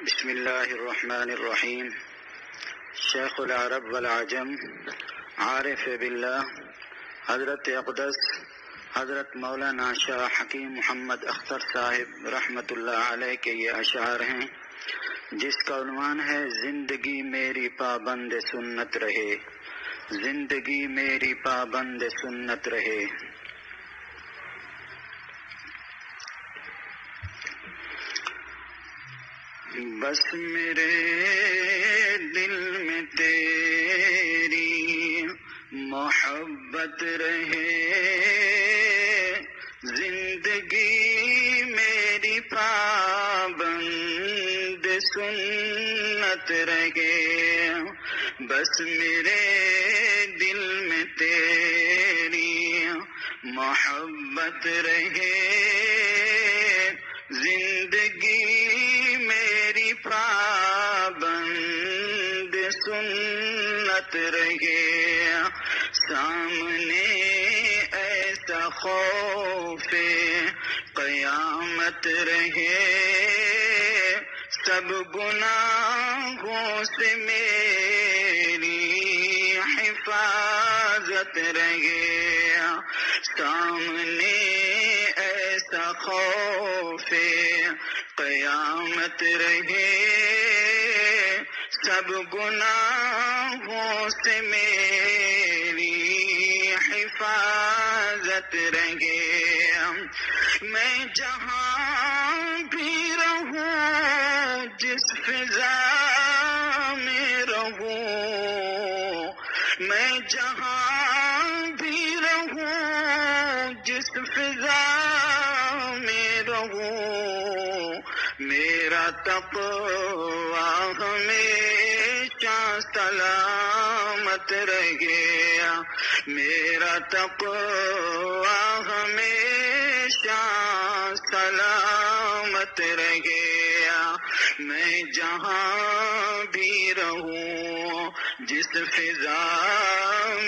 بسم اللہ الرحمن الرحیم. شیخ العرب والعجم عارف باللہ حضرت اقدس حضرت مولانا شاہ حکیم محمد اختر صاحب رحمۃ اللہ علیہ کے یہ اشعار ہیں جس کا عنوان ہے زندگی میری پابند سنت رہے، زندگی میری پابند سنت رہے. بس میرے دل میں تیری محبت رہے، زندگی میری پابند سنت رہے. بس میرے دل میں تیری محبت رہے، زندگی میری پابند سنت رہے. سامنے ایسا خوف قیامت رہے، سب گناہوں سے میری حفاظت رہے. سامنے ایسا خوف قیامت رہے، سب گناہوں سے میری حفاظت رہے. میں جہاں بھی رہوں، جس فضا میں رہوں، میں جہاں بھی رہوں، جس فضا میں رہوں، میرا تقوی ہمیشہ سلامت رہے. میرا تقوی ہمیشہ سلامت رہے. میں جہاں بھی رہوں، جس فضا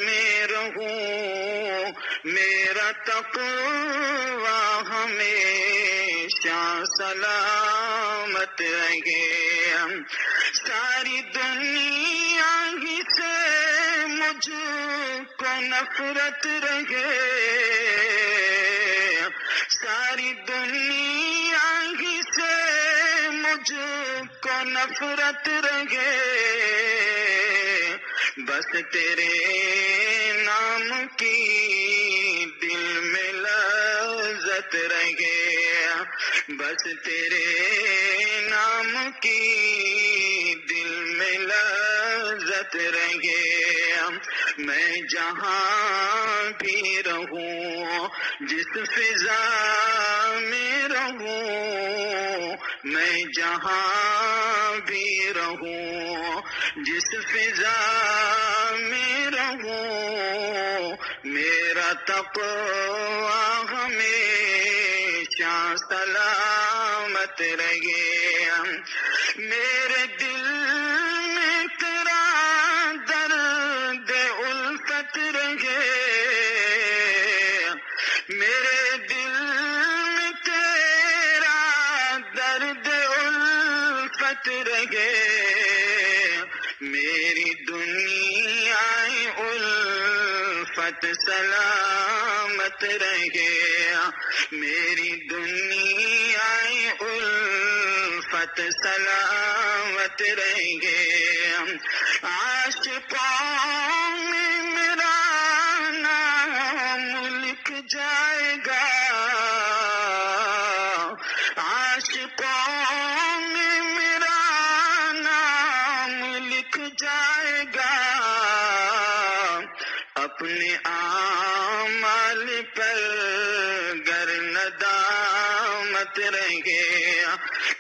میں رہوں، میرا تقوی ہمیشہ سلامت رہے. ساری دنیا ہی سے مجھ کو نفرت رہے، ساری دنیا ہی سے مجھ کو نفرت رہے. بس تیرے نام کی دل میں لذت رہے، بس تیرے نام کی دل میں لذت رہے. میں جہاں بھی رہوں، جس فضا میں رہوں، میں جہاں بھی رہوں، جس فضا میں رہوں، میرا تقوی ہمیشہ سلامت رہے. میرے دل میں تیرا درد الفت رہے، میرے دل میں تیرا درد الفت رہے. میری دنیا الفت سلامت رہے، میری دنیا الفت سلامت رہے. عاشقوں میں میرا نام لکھ جائے گا، عاشقوں میں میرا نام لکھ جائے گا. اپنے اعمال پر گر ندامت رہے،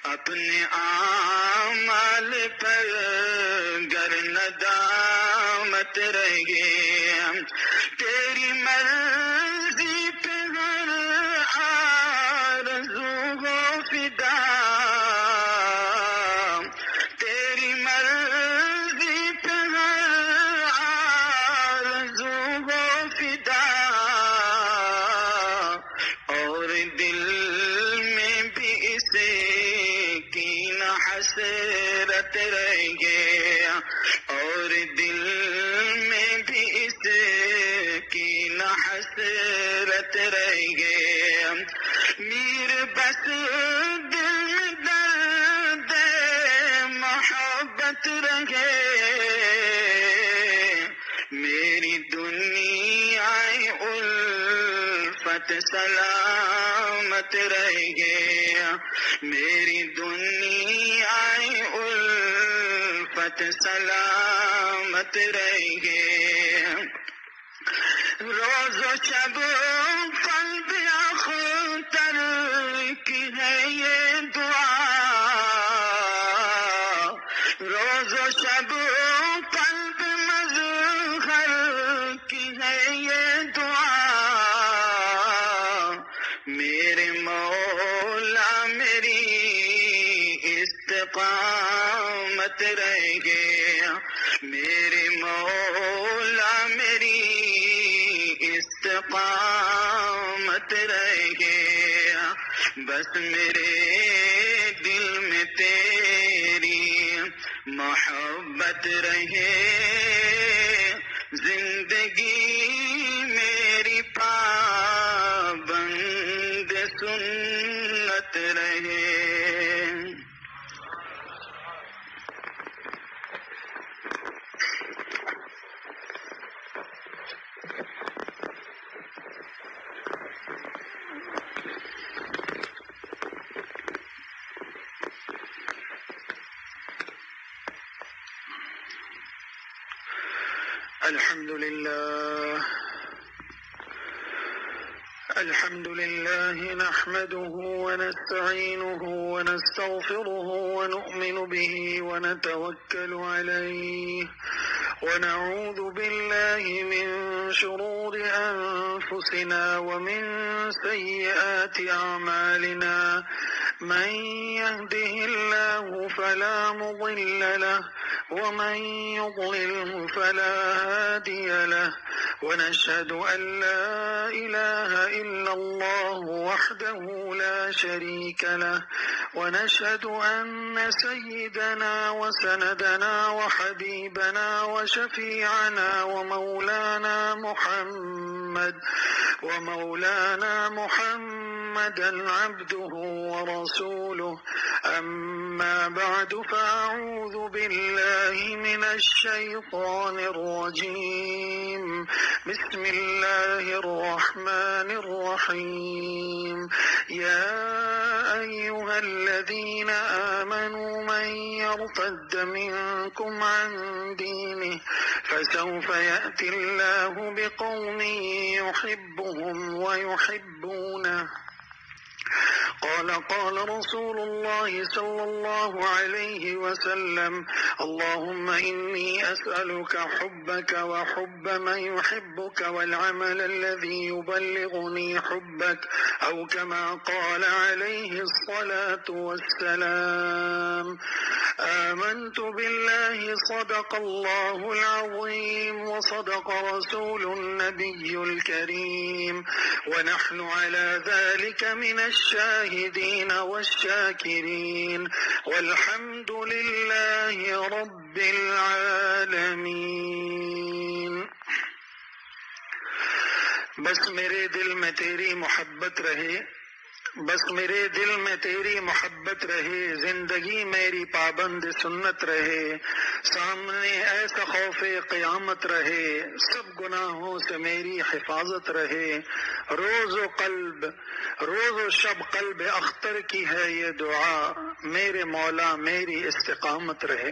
اپنے اعمال پر گر ندامت رہے. تیری مرضی پہ ہر آرزو ہو فدا، تیری مرضی پہ ہر آرزو ہو فدا. اور دل میں بھی اسے کی نہ حسرت حسرت رہ گئے میر بس دل درد محبت رہے میری دنیا الفت سلامت رہ گئے میری دنیا الفت سلامت رہ گئے روز و شب قلب اختر کی ہے یہ دعا روز و شب قلب مظہر کی ہے یہ دعا میرے مولا میری استقامت رہ گیا میرے مولا میری استقامت رہ گیا بس میرے دل میں تیری محبت رہے زندگی میری پابند سنت رہے الحمد لله نحمده ونستعينه ونستغفره ونؤمن به ونتوكل عليه ونعوذ بالله من شرور أنفسنا ومن سيئات أعمالنا من يهده الله فلا مضل له ومن يضلله فلا هادي له ونشهد أن لا إله إلا الله وحده لا شريك له ونشهد أن سيدنا وسندنا وحبيبنا وشفيعنا ومولانا محمدا عبده ورسوله أما بعد فأعوذ بالله من الشيطان الرجيم بسم الله الرحمن الرحيم يا أيها الذين آمنوا من يرتد منكم عن دينه فسوف يأتي الله بقوم يحبهم ويحبونه قال رسول الله صلى الله عليه وسلم اللهم إني أسألك حبك وحب من يحبك والعمل الذي يبلغني حبك أو كما قال عليه الصلاة والسلام آمنت بالله صدق الله العظيم وصدق رسول النبي الكريم ونحن على ذلك من الشاهدين والشاكرين والحمد لله رب العالمين بس میرے دل میں تیری محبت رہے بس میرے دل میں تیری محبت رہے زندگی میری پابند سنت رہے سامنے ایسا خوف قیامت رہے سب گناہوں سے میری حفاظت رہے روز و شب قلب اختر کی ہے یہ دعا میرے مولا میری استقامت رہے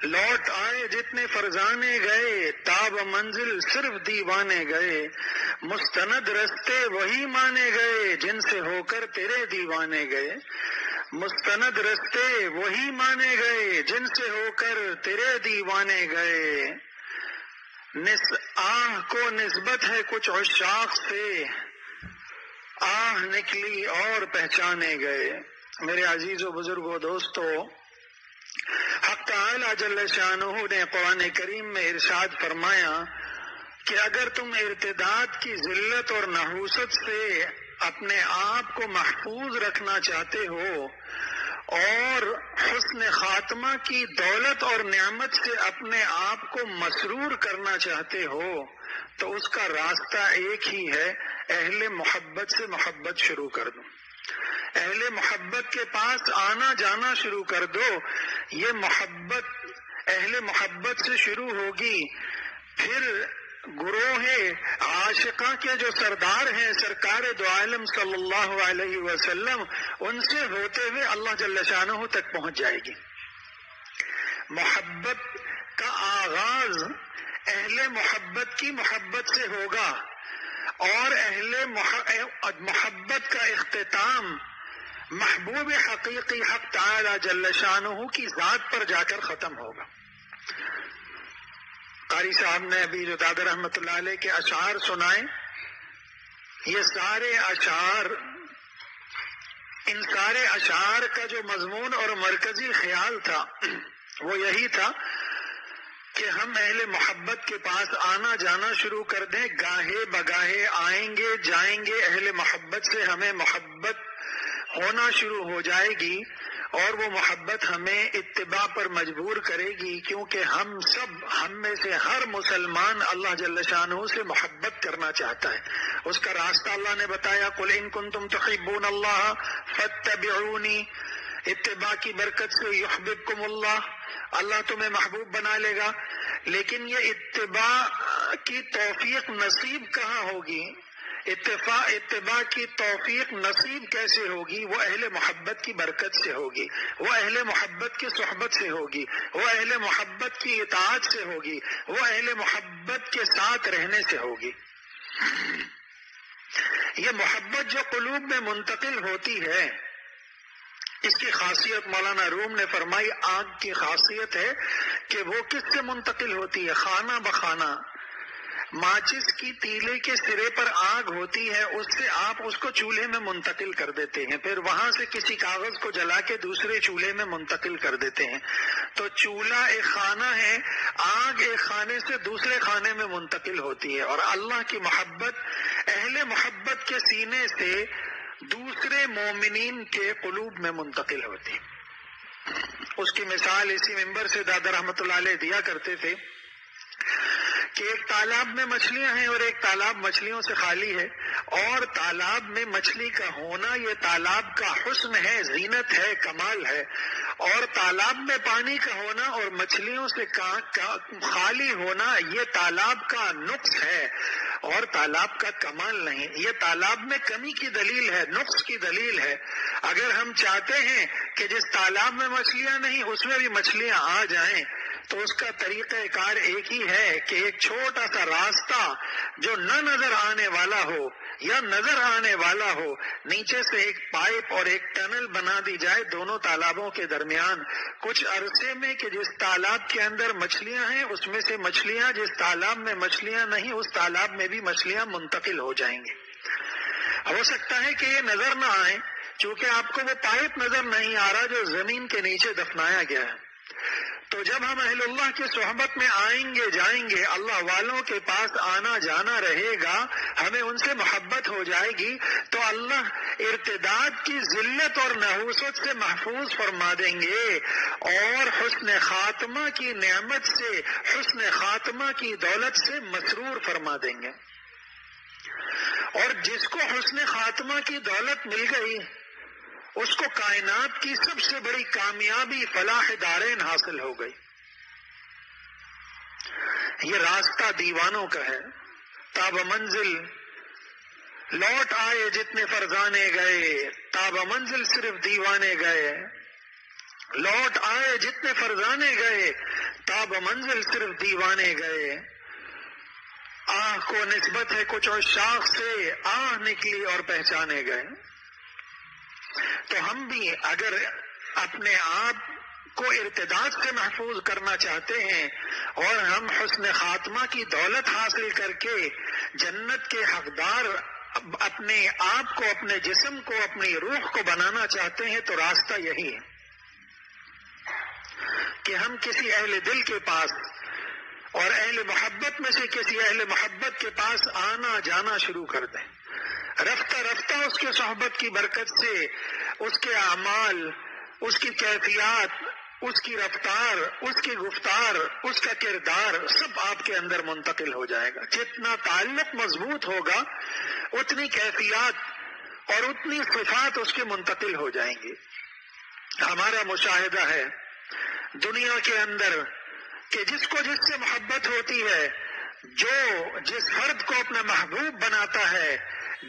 لوٹ آئے جتنے فرزانے گئے تاب منزل صرف دیوانے گئے مستند رستے وہی مانے گئے جن سے ہو کر تیرے دیوانے گئے مستند رستے وہی مانے گئے جن سے ہو کر تیرے دیوانے گئے آہ کو نسبت ہے کچھ عشاق سے آہ نکلی اور پہچانے گئے میرے عزیز و بزرگوں دوستو حق تعالی جل شانہ نے قرآن کریم میں ارشاد فرمایا کہ اگر تم ارتداد کی ذلت اور نحوست سے اپنے آپ کو محفوظ رکھنا چاہتے ہو اور حسن خاتمہ کی دولت اور نعمت سے اپنے آپ کو مسرور کرنا چاہتے ہو تو اس کا راستہ ایک ہی ہے، اہل محبت سے محبت شروع کر دو، اہل محبت کے پاس آنا جانا شروع کر دو۔ یہ محبت اہل محبت سے شروع ہوگی، پھر گروہ عاشقاں کے جو سردار ہیں سرکار دو عالم صلی اللہ علیہ وسلم، ان سے ہوتے ہوئے اللہ جل شانہ تک پہنچ جائے گی۔ محبت کا آغاز اہل محبت کی محبت سے ہوگا اور اہل محبت کا اختتام محبوب حقیقی حق تعالی جل شانہ کی ذات پر جا کر ختم ہوگا۔ قاری صاحب نے ابھی جو دادا رحمت اللہ علیہ کے اشعار سنائے، یہ سارے اشعار، ان سارے اشعار کا جو مضمون اور مرکزی خیال تھا وہ یہی تھا کہ ہم اہل محبت کے پاس آنا جانا شروع کر دیں، گاہے بگاہے آئیں گے جائیں گے، اہل محبت سے ہمیں محبت ہونا شروع ہو جائے گی اور وہ محبت ہمیں اتباع پر مجبور کرے گی، کیونکہ ہم میں سے ہر مسلمان اللہ جل شانہ سے محبت کرنا چاہتا ہے۔ اس کا راستہ اللہ نے بتایا، قل ان کنتم تحبون اللہ فاتبعونی، اتباع کی برکت سے یحببکم اللہ، اللہ تمہیں محبوب بنا لے گا۔ لیکن یہ اتباع کی توفیق نصیب کہاں ہوگی؟ اتباع کی توفیق نصیب کیسے ہوگی؟ وہ اہل محبت کی برکت سے ہوگی، وہ اہل محبت کی صحبت سے ہوگی، وہ اہل محبت کی اطاعت سے ہوگی، وہ اہل محبت کے ساتھ رہنے سے ہوگی۔ یہ محبت جو قلوب میں منتقل ہوتی ہے، اس کی خاصیت مولانا روم نے فرمائی، آگ کی خاصیت ہے کہ وہ کس سے منتقل ہوتی ہے؟ خانہ بخانہ، ماچس کی تیلے کے سرے پر آگ ہوتی ہے، اس سے آپ اس کو چولہے میں منتقل کر دیتے ہیں، پھر وہاں سے کسی کاغذ کو جلا کے دوسرے چولہے میں منتقل کر دیتے ہیں۔ تو چولہا ایک خانہ ہے، آگ ایک خانے سے دوسرے خانے میں منتقل ہوتی ہے، اور اللہ کی محبت اہل محبت کے سینے سے دوسرے مومنین کے قلوب میں منتقل ہوتی ہے۔ اس کی مثال اسی منبر سے دادا رحمت اللہ علیہ دیا کرتے تھے کہ ایک تالاب میں مچھلیاں ہیں اور ایک تالاب مچھلیوں سے خالی ہے، اور تالاب میں مچھلی کا ہونا یہ تالاب کا حسن ہے، زینت ہے، کمال ہے، اور تالاب میں پانی کا ہونا اور مچھلیوں سے خالی ہونا یہ تالاب کا نقص ہے اور تالاب کا کمال نہیں۔ یہ تالاب میں کمی کی دلیل ہے، نقص کی دلیل ہے۔ اگر ہم چاہتے ہیں کہ جس تالاب میں مچھلیاں نہیں اس میں بھی مچھلیاں آ جائیں، تو اس کا طریقہ کار ایک ہی ہے کہ ایک چھوٹا سا راستہ جو نہ نظر آنے والا ہو یا نظر آنے والا ہو، نیچے سے ایک پائپ اور ایک ٹنل بنا دی جائے دونوں تالابوں کے درمیان، کچھ عرصے میں کہ جس تالاب کے اندر مچھلیاں ہیں اس میں سے مچھلیاں، جس تالاب میں مچھلیاں نہیں اس تالاب میں بھی مچھلیاں منتقل ہو جائیں گی۔ ہو سکتا ہے کہ یہ نظر نہ آئے، چونکہ آپ کو وہ پائپ نظر نہیں آ رہا جو زمین کے نیچے دفنایا گیا ہے۔ تو جب ہم اہل اللہ کی صحبت میں آئیں گے جائیں گے، اللہ والوں کے پاس آنا جانا رہے گا، ہمیں ان سے محبت ہو جائے گی، تو اللہ ارتداد کی ذلت اور نحوست سے محفوظ فرما دیں گے اور حسن خاتمہ کی نعمت سے، حسن خاتمہ کی دولت سے مسرور فرما دیں گے۔ اور جس کو حسن خاتمہ کی دولت مل گئی اس کو کائنات کی سب سے بڑی کامیابی فلاح دارین حاصل ہو گئی۔ یہ راستہ دیوانوں کا ہے، تاب منزل لوٹ آئے جتنے فرزانے گئے، تاب منزل صرف دیوانے گئے، لوٹ آئے جتنے فرزانے گئے، تاب منزل صرف دیوانے گئے۔ آہ کو نسبت ہے کچھ عشاق سے، آہ نکلی اور پہچانے گئے۔ تو ہم بھی اگر اپنے آپ کو ارتداد سے محفوظ کرنا چاہتے ہیں اور ہم حسن خاتمہ کی دولت حاصل کر کے جنت کے حقدار اپنے آپ کو، اپنے جسم کو، اپنی روح کو بنانا چاہتے ہیں، تو راستہ یہی ہے کہ ہم کسی اہل دل کے پاس اور اہل محبت میں سے کسی اہل محبت کے پاس آنا جانا شروع کر دیں۔ رفتہ رفتہ اس کے صحبت کی برکت سے اس کے اعمال، اس کی کیفیات، اس کی رفتار، اس کی گفتار، اس کا کردار سب آپ کے اندر منتقل ہو جائے گا۔ جتنا تعلق مضبوط ہوگا اتنی کیفیات اور اتنی صفات اس کی منتقل ہو جائیں گی۔ ہمارا مشاہدہ ہے دنیا کے اندر کہ جس کو جس سے محبت ہوتی ہے، جو جس فرد کو اپنا محبوب بناتا ہے،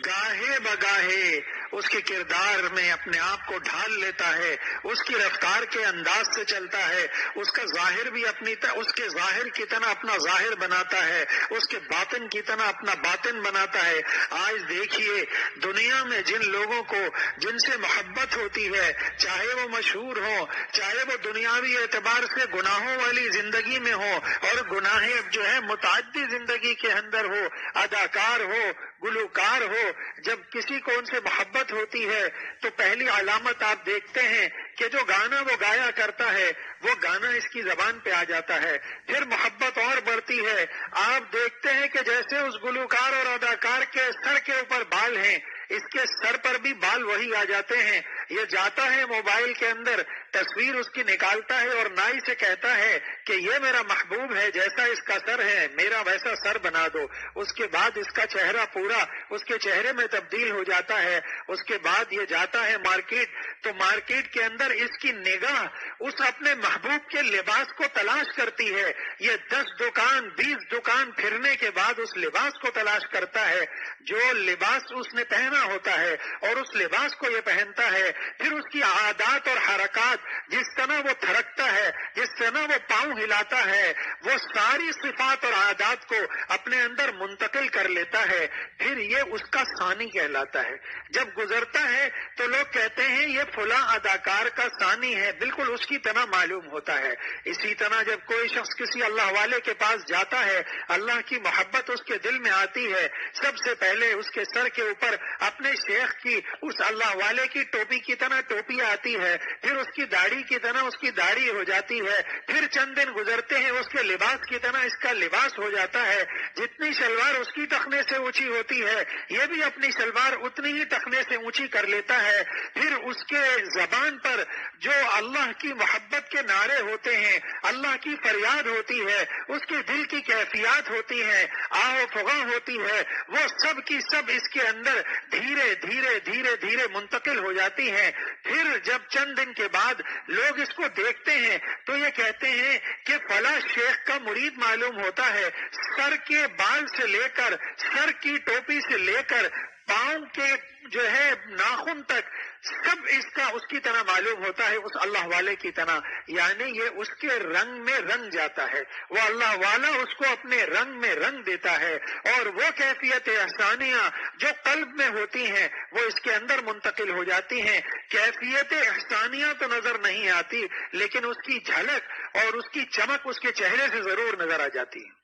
گاہے بگاہے اس کے کردار میں اپنے آپ کو ڈھال لیتا ہے، اس کی رفتار کے انداز سے چلتا ہے، اس کا ظاہر بھی اس کے ظاہر کی طرح اپنا ظاہر بناتا ہے، اس کے باطن کی طرح اپنا باطن بناتا ہے۔ آج دیکھیے دنیا میں جن لوگوں کو جن سے محبت ہوتی ہے، چاہے وہ مشہور ہوں، چاہے وہ دنیاوی اعتبار سے گناہوں والی زندگی میں ہو اور گناہ جو ہے متعدی زندگی کے اندر ہو، اداکار ہو، گلوکار ہو، جب کسی کو ان سے محبت ہوتی ہے تو پہلی علامت آپ دیکھتے ہیں کہ جو گانا وہ گایا کرتا ہے وہ گانا اس کی زبان پہ آ جاتا ہے، پھر محبت اور بڑھتی ہے۔ آپ دیکھتے ہیں کہ جیسے اس گلوکار اور اداکار کے سر کے اوپر بال ہیں، اس کے سر پر بھی بال وہی آ جاتے ہیں۔ یہ جاتا ہے موبائل کے اندر، تصویر اس کی نکالتا ہے اور نائی سے کہتا ہے کہ یہ میرا محبوب ہے، جیسا اس کا سر ہے میرا ویسا سر بنا دو۔ اس کے بعد اس کا چہرہ پورا اس کے چہرے میں تبدیل ہو جاتا ہے۔ اس کے بعد یہ جاتا ہے مارکیٹ، تو مارکیٹ کے اندر اس کی نگاہ اس اپنے محبوب کے لباس کو تلاش کرتی ہے۔ یہ 10 دکان 20 دکان پھرنے کے بعد اس لباس کو تلاش کرتا ہے جو لباس اس نے پہنا ہوتا ہے، اور اس لباس کو یہ پہنتا ہے۔ پھر اس کی عادات اور حرکات، جس طرح وہ تھرکتا ہے، جس طرح وہ پاؤں ہلاتا ہے، وہ ساری صفات اور عادات کو اپنے اندر منتقل کر لیتا ہے۔ پھر یہ اس کا ثانی کہلاتا ہے۔ جب گزرتا ہے تو لوگ کہتے ہیں یہ فلاں اداکار کا ثانی ہے، بالکل اس کی طرح معلوم ہوتا ہے۔ اسی طرح جب کوئی شخص کسی اللہ والے کے پاس جاتا ہے، اللہ کی محبت اس کے دل میں آتی ہے، سب سے پہلے اس کے سر کے اوپر اپنے شیخ کی، اس اللہ والے کی ٹوپی کی طرح ٹوپی آتی ہے، پھر اس کی داڑھی کی طرح اس کی داڑھی ہو جاتی ہے، پھر چند دن گزرتے ہیں اس کے لباس کی طرح اس کا لباس ہو جاتا ہے۔ جتنی شلوار اس کی ٹخنے سے اونچی ہوتی ہے، یہ بھی اپنی شلوار اتنی ہی ٹخنے سے اونچی کر لیتا ہے۔ پھر اس کے زبان پر جو اللہ کی محبت کے نعرے ہوتے ہیں، اللہ کی فریاد ہوتی ہے، اس کے دل کی کیفیات ہوتی ہیں، آہ و فغاں ہوتی ہے، وہ سب کی سب اس کے اندر دھیرے دھیرے دھیرے دھیرے منتقل ہو جاتی ہیں۔ پھر جب چند دن کے بعد لوگ اس کو دیکھتے ہیں تو یہ کہتے ہیں کہ فلاں شیخ کا مرید معلوم ہوتا ہے، سر کے بال سے لے کر، سر کی ٹوپی سے لے کر پاؤں کے جو ہے ناخن تک سب اس کی طرح معلوم ہوتا ہے، اس اللہ والے کی طرح۔ یعنی یہ اس کے رنگ میں رنگ جاتا ہے، وہ اللہ والا اس کو اپنے رنگ میں رنگ دیتا ہے، اور وہ کیفیت احسانیہ جو قلب میں ہوتی ہیں وہ اس کے اندر منتقل ہو جاتی ہیں۔ کیفیت احسانیہ تو نظر نہیں آتی، لیکن اس کی جھلک اور اس کی چمک اس کے چہرے سے ضرور نظر آ جاتی ہے۔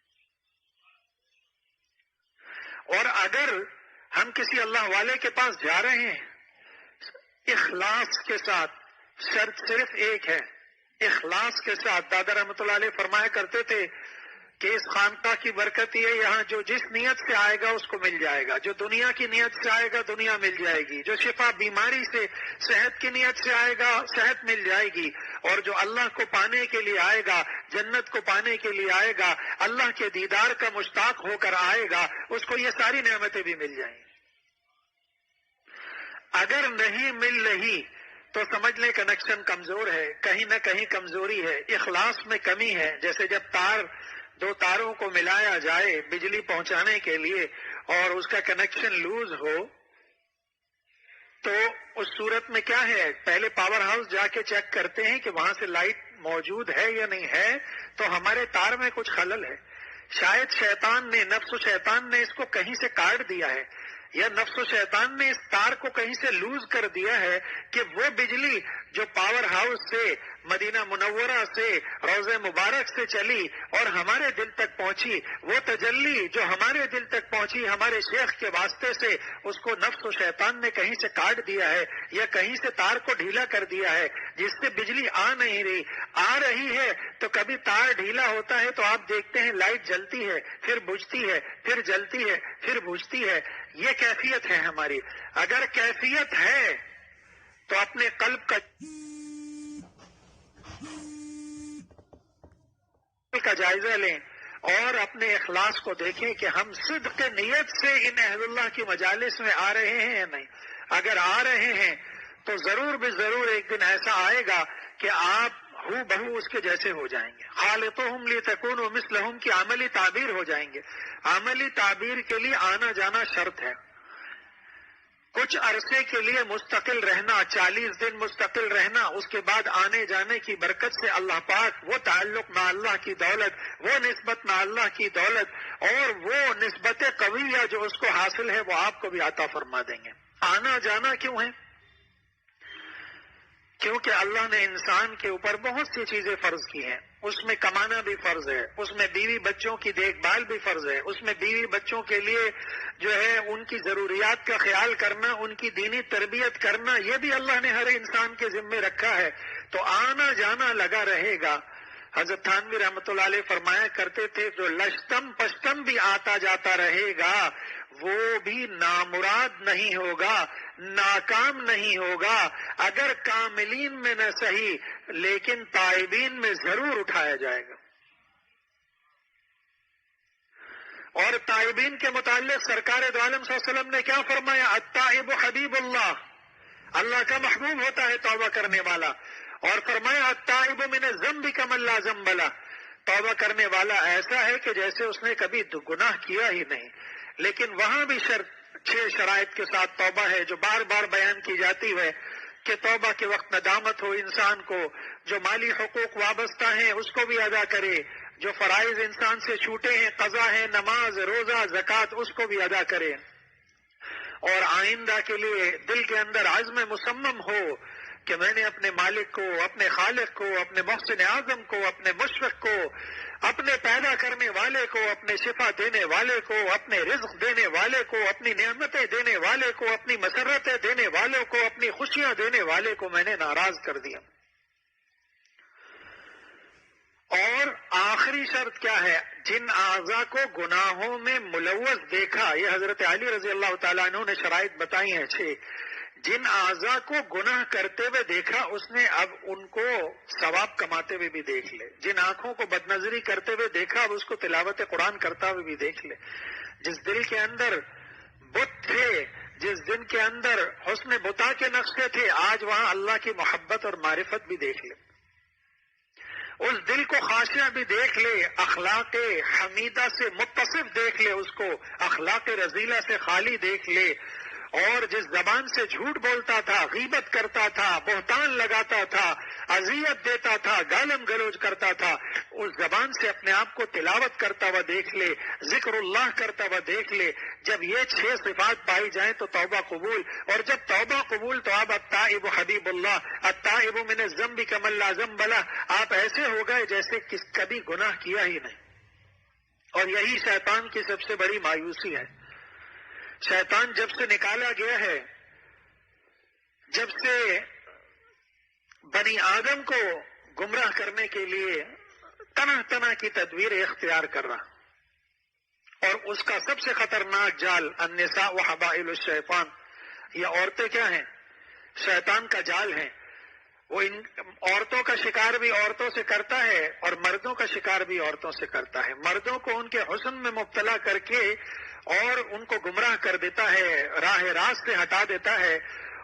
اور اگر ہم کسی اللہ والے کے پاس جا رہے ہیں اخلاص کے ساتھ، شرط صرف ایک ہے، اخلاص کے ساتھ۔ دادا رحمۃ اللہ علیہ فرمایا کرتے تھے کہ اس خانقاہ کی برکت یہ یہاں جو جس نیت سے آئے گا اس کو مل جائے گا، جو دنیا کی نیت سے آئے گا دنیا مل جائے گی، جو شفا بیماری سے صحت کی نیت سے آئے گا صحت مل جائے گی، اور جو اللہ کو پانے کے لیے آئے گا، جنت کو پانے کے لیے آئے گا، اللہ کے دیدار کا مشتاق ہو کر آئے گا، اس کو یہ ساری نعمتیں بھی مل جائیں گی۔ اگر نہیں مل رہی تو سمجھ لیں کنیکشن کمزور ہے، کہیں نہ کہیں کمزوری ہے، اخلاص میں کمی ہے۔ جیسے جب دو تاروں کو ملایا جائے بجلی پہنچانے کے لیے اور اس کا کنیکشن لوز ہو تو اس صورت میں کیا ہے، پہلے پاور ہاؤس جا کے چیک کرتے ہیں کہ وہاں سے لائٹ موجود ہے یا نہیں ہے، تو ہمارے تار میں کچھ خلل ہے، شاید شیطان نے، نفس و شیطان نے اس کو کہیں سے کاٹ دیا ہے، یا نفس و شیطان نے اس تار کو کہیں سے لوز کر دیا ہے کہ وہ بجلی جو پاور ہاؤس سے، مدینہ منورہ سے، روضہ مبارک سے چلی اور ہمارے دل تک پہنچی، وہ تجلی جو ہمارے دل تک پہنچی ہمارے شیخ کے واسطے سے، اس کو نفس و شیطان نے کہیں سے کاٹ دیا ہے یا کہیں سے تار کو ڈھیلا کر دیا ہے، جس سے بجلی آ نہیں رہی، آ رہی ہے تو کبھی تار ڈھیلا ہوتا ہے تو آپ دیکھتے ہیں لائٹ جلتی ہے، پھر بجھتی ہے، پھر جلتی ہے، پھر بجھتی ہے۔ یہ کیفیت ہے ہماری۔ اگر کیفیت ہے تو اپنے قلب کا کا جائزہ لیں اور اپنے اخلاص کو دیکھیں کہ ہم صدق نیت سے ان اہل اللہ کی مجالس میں آ رہے ہیں یا نہیں. اگر آ رہے ہیں تو ضرور بھی ضرور ایک دن ایسا آئے گا کہ آپ ہو بہو اس کے جیسے ہو جائیں گے. خالقہم لتکونوا مثلہم کی عملی تعبیر ہو جائیں گے. عملی تعبیر کے لیے آنا جانا شرط ہے. کچھ عرصے کے لیے مستقل رہنا، 40 دن مستقل رہنا، اس کے بعد آنے جانے کی برکت سے اللہ پاک وہ تعلق مع اللہ کی دولت، وہ نسبت مع اللہ کی دولت اور وہ نسبت قویہ جو اس کو حاصل ہے وہ آپ کو بھی عطا فرما دیں گے. آنا جانا کیوں ہے؟ کیونکہ اللہ نے انسان کے اوپر بہت سی چیزیں فرض کی ہیں. اس میں کمانا بھی فرض ہے، اس میں بیوی بچوں کی دیکھ بھال بھی فرض ہے، اس میں بیوی بچوں کے لیے جو ہے ان کی ضروریات کا خیال کرنا، ان کی دینی تربیت کرنا، یہ بھی اللہ نے ہر انسان کے ذمے رکھا ہے. تو آنا جانا لگا رہے گا. حضرت تھانوی رحمۃ اللہ علیہ فرمایا کرتے تھے جو لشتم پشتم بھی آتا جاتا رہے گا وہ بھی نامراد نہیں ہوگا، ناکام نہیں ہوگا. اگر کاملین میں نہ صحیح لیکن تائبین میں ضرور اٹھایا جائے گا. اور تائبین کے متعلق سرکار دو عالم صلی اللہ علیہ وسلم نے کیا فرمایا؟ التائب حبیب اللہ، اللہ کا محبوب ہوتا ہے توبہ کرنے والا. اور فرمایا التائب من الذنب کمن لا ذنب له، توبہ کرنے والا ایسا ہے کہ جیسے اس نے کبھی گناہ کیا ہی نہیں. لیکن وہاں بھی 6 شرائط کے ساتھ توبہ ہے جو بار بار بیان کی جاتی ہے کہ توبہ کے وقت ندامت ہو انسان کو، جو مالی حقوق وابستہ ہیں اس کو بھی ادا کرے، جو فرائض انسان سے چھوٹے ہیں، قضا ہے، نماز، روزہ، زکوٰۃ، اس کو بھی ادا کرے. اور آئندہ کے لیے دل کے اندر عزم مصمم ہو کہ میں نے اپنے مالک کو، اپنے خالق کو، اپنے محسن اعظم کو، اپنے مشفق کو، اپنے پیدا کرنے والے کو، اپنے شفا دینے والے کو، اپنے رزق دینے والے کو، اپنی نعمتیں دینے والے کو، اپنی مسرتیں دینے والے کو، اپنی خوشیاں دینے والے کو میں نے ناراض کر دیا. اور آخری شرط کیا ہے؟ جن اعضاء کو گناہوں میں ملوث دیکھا، یہ حضرت علی رضی اللہ تعالیٰ عنہ نے شرائط بتائی ہیں 6. جن اعضاء کو گناہ کرتے ہوئے دیکھا اس نے اب ان کو ثواب کماتے ہوئے بھی دیکھ لے. جن آنکھوں کو بد نظری کرتے ہوئے دیکھا اب اس کو تلاوت قرآن کرتا ہوئے بھی دیکھ لے. جس دل کے اندر بت تھے، جس دل کے اندر حسن بتا کے نقشے تھے، آج وہاں اللہ کی محبت اور معرفت بھی دیکھ لے. اس دل کو خاشع بھی دیکھ لے، اخلاق حمیدہ سے متصف دیکھ لے، اس کو اخلاق رذیلہ سے خالی دیکھ لے. اور جس زبان سے جھوٹ بولتا تھا، غیبت کرتا تھا، بہتان لگاتا تھا، اذیت دیتا تھا، گالم گلوچ کرتا تھا، اس زبان سے اپنے آپ کو تلاوت کرتا ہوا دیکھ لے، ذکر اللہ کرتا ہوا دیکھ لے. جب یہ 6 صفات پائی جائیں تو توبہ قبول. اور جب توبہ قبول تو آپ التائب حبیب اللہ، التائب من الذنب کمن لا ذنب له، آپ ایسے ہو گئے جیسے کبھی گناہ کیا ہی نہیں. اور یہی شیطان کی سب سے بڑی مایوسی ہے. شیطان جب سے نکالا گیا ہے، جب سے بنی آدم کو گمراہ کرنے کے لیے طرح طرح کی تدبیر اختیار کر رہا، اور اس کا سب سے خطرناک جال النساء وحبائل الشیطان. یہ عورتیں کیا ہیں؟ شیطان کا جال ہیں. وہ ان عورتوں کا شکار بھی عورتوں سے کرتا ہے اور مردوں کا شکار بھی عورتوں سے کرتا ہے. مردوں کو ان کے حسن میں مبتلا کر کے اور ان کو گمراہ کر دیتا ہے، راہ راست سے ہٹا دیتا ہے.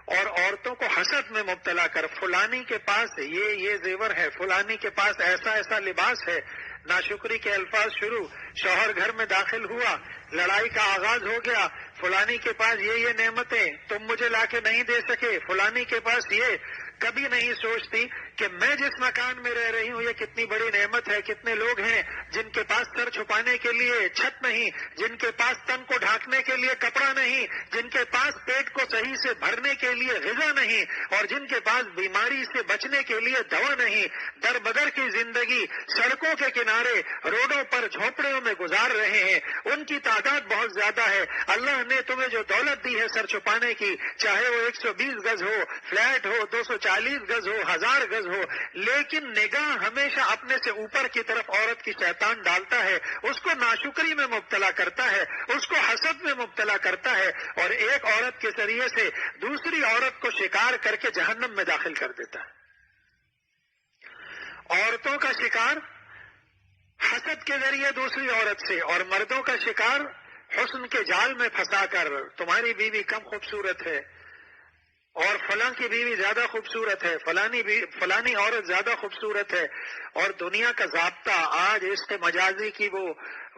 اور عورتوں کو حسد میں مبتلا کر، فلانی کے پاس یہ زیور ہے، فلانی کے پاس ایسا ایسا لباس ہے، ناشکری کے الفاظ شروع. شوہر گھر میں داخل ہوا، لڑائی کا آغاز ہو گیا. فلانی کے پاس یہ نعمتیں تم مجھے لا کے نہیں دے سکے، فلانی کے پاس یہ. کبھی نہیں سوچتی کہ میں جس مکان میں رہ رہی ہوں یہ کتنی بڑی نعمت ہے. کتنے لوگ ہیں جن کے پاس سر چھپانے کے لیے چھت نہیں، جن کے پاس تن کو ڈھانکنے کے لیے کپڑا نہیں، جن کے پاس پیٹ کو صحیح سے بھرنے کے لیے غذا نہیں، اور جن کے پاس بیماری سے بچنے کے لیے دوا نہیں. در بدر کی زندگی سڑکوں کے کنارے، روڈوں پر، جھونپڑیوں میں گزار رہے ہیں. ان کی تعداد بہت زیادہ ہے. اللہ نے تمہیں جو دولت دی ہے سر چھپانے کی، چاہے وہ 120 گز ہو، فلیٹ ہو، 240 گز ہو، 1000 گز ہو، لیکن نگاہ ہمیشہ اپنے سے اوپر کی طرف عورت کی شیطان ڈالتا ہے. اس کو ناشکری میں مبتلا کرتا ہے، اس کو حسد میں مبتلا کرتا ہے، اور ایک عورت کے ذریعے سے دوسری عورت کو شکار کر کے جہنم میں داخل کر دیتا ہے. عورتوں کا شکار کے ذریعے دوسری عورت سے، اور مردوں کا شکار حسن کے جال میں پھنسا کر تمہاری بیوی کم خوبصورت ہے اور فلاں کی بیوی زیادہ خوبصورت ہے، فلانی عورت زیادہ خوبصورت ہے، اور دنیا کا ضابطہ آج عشق مجازی کی وہ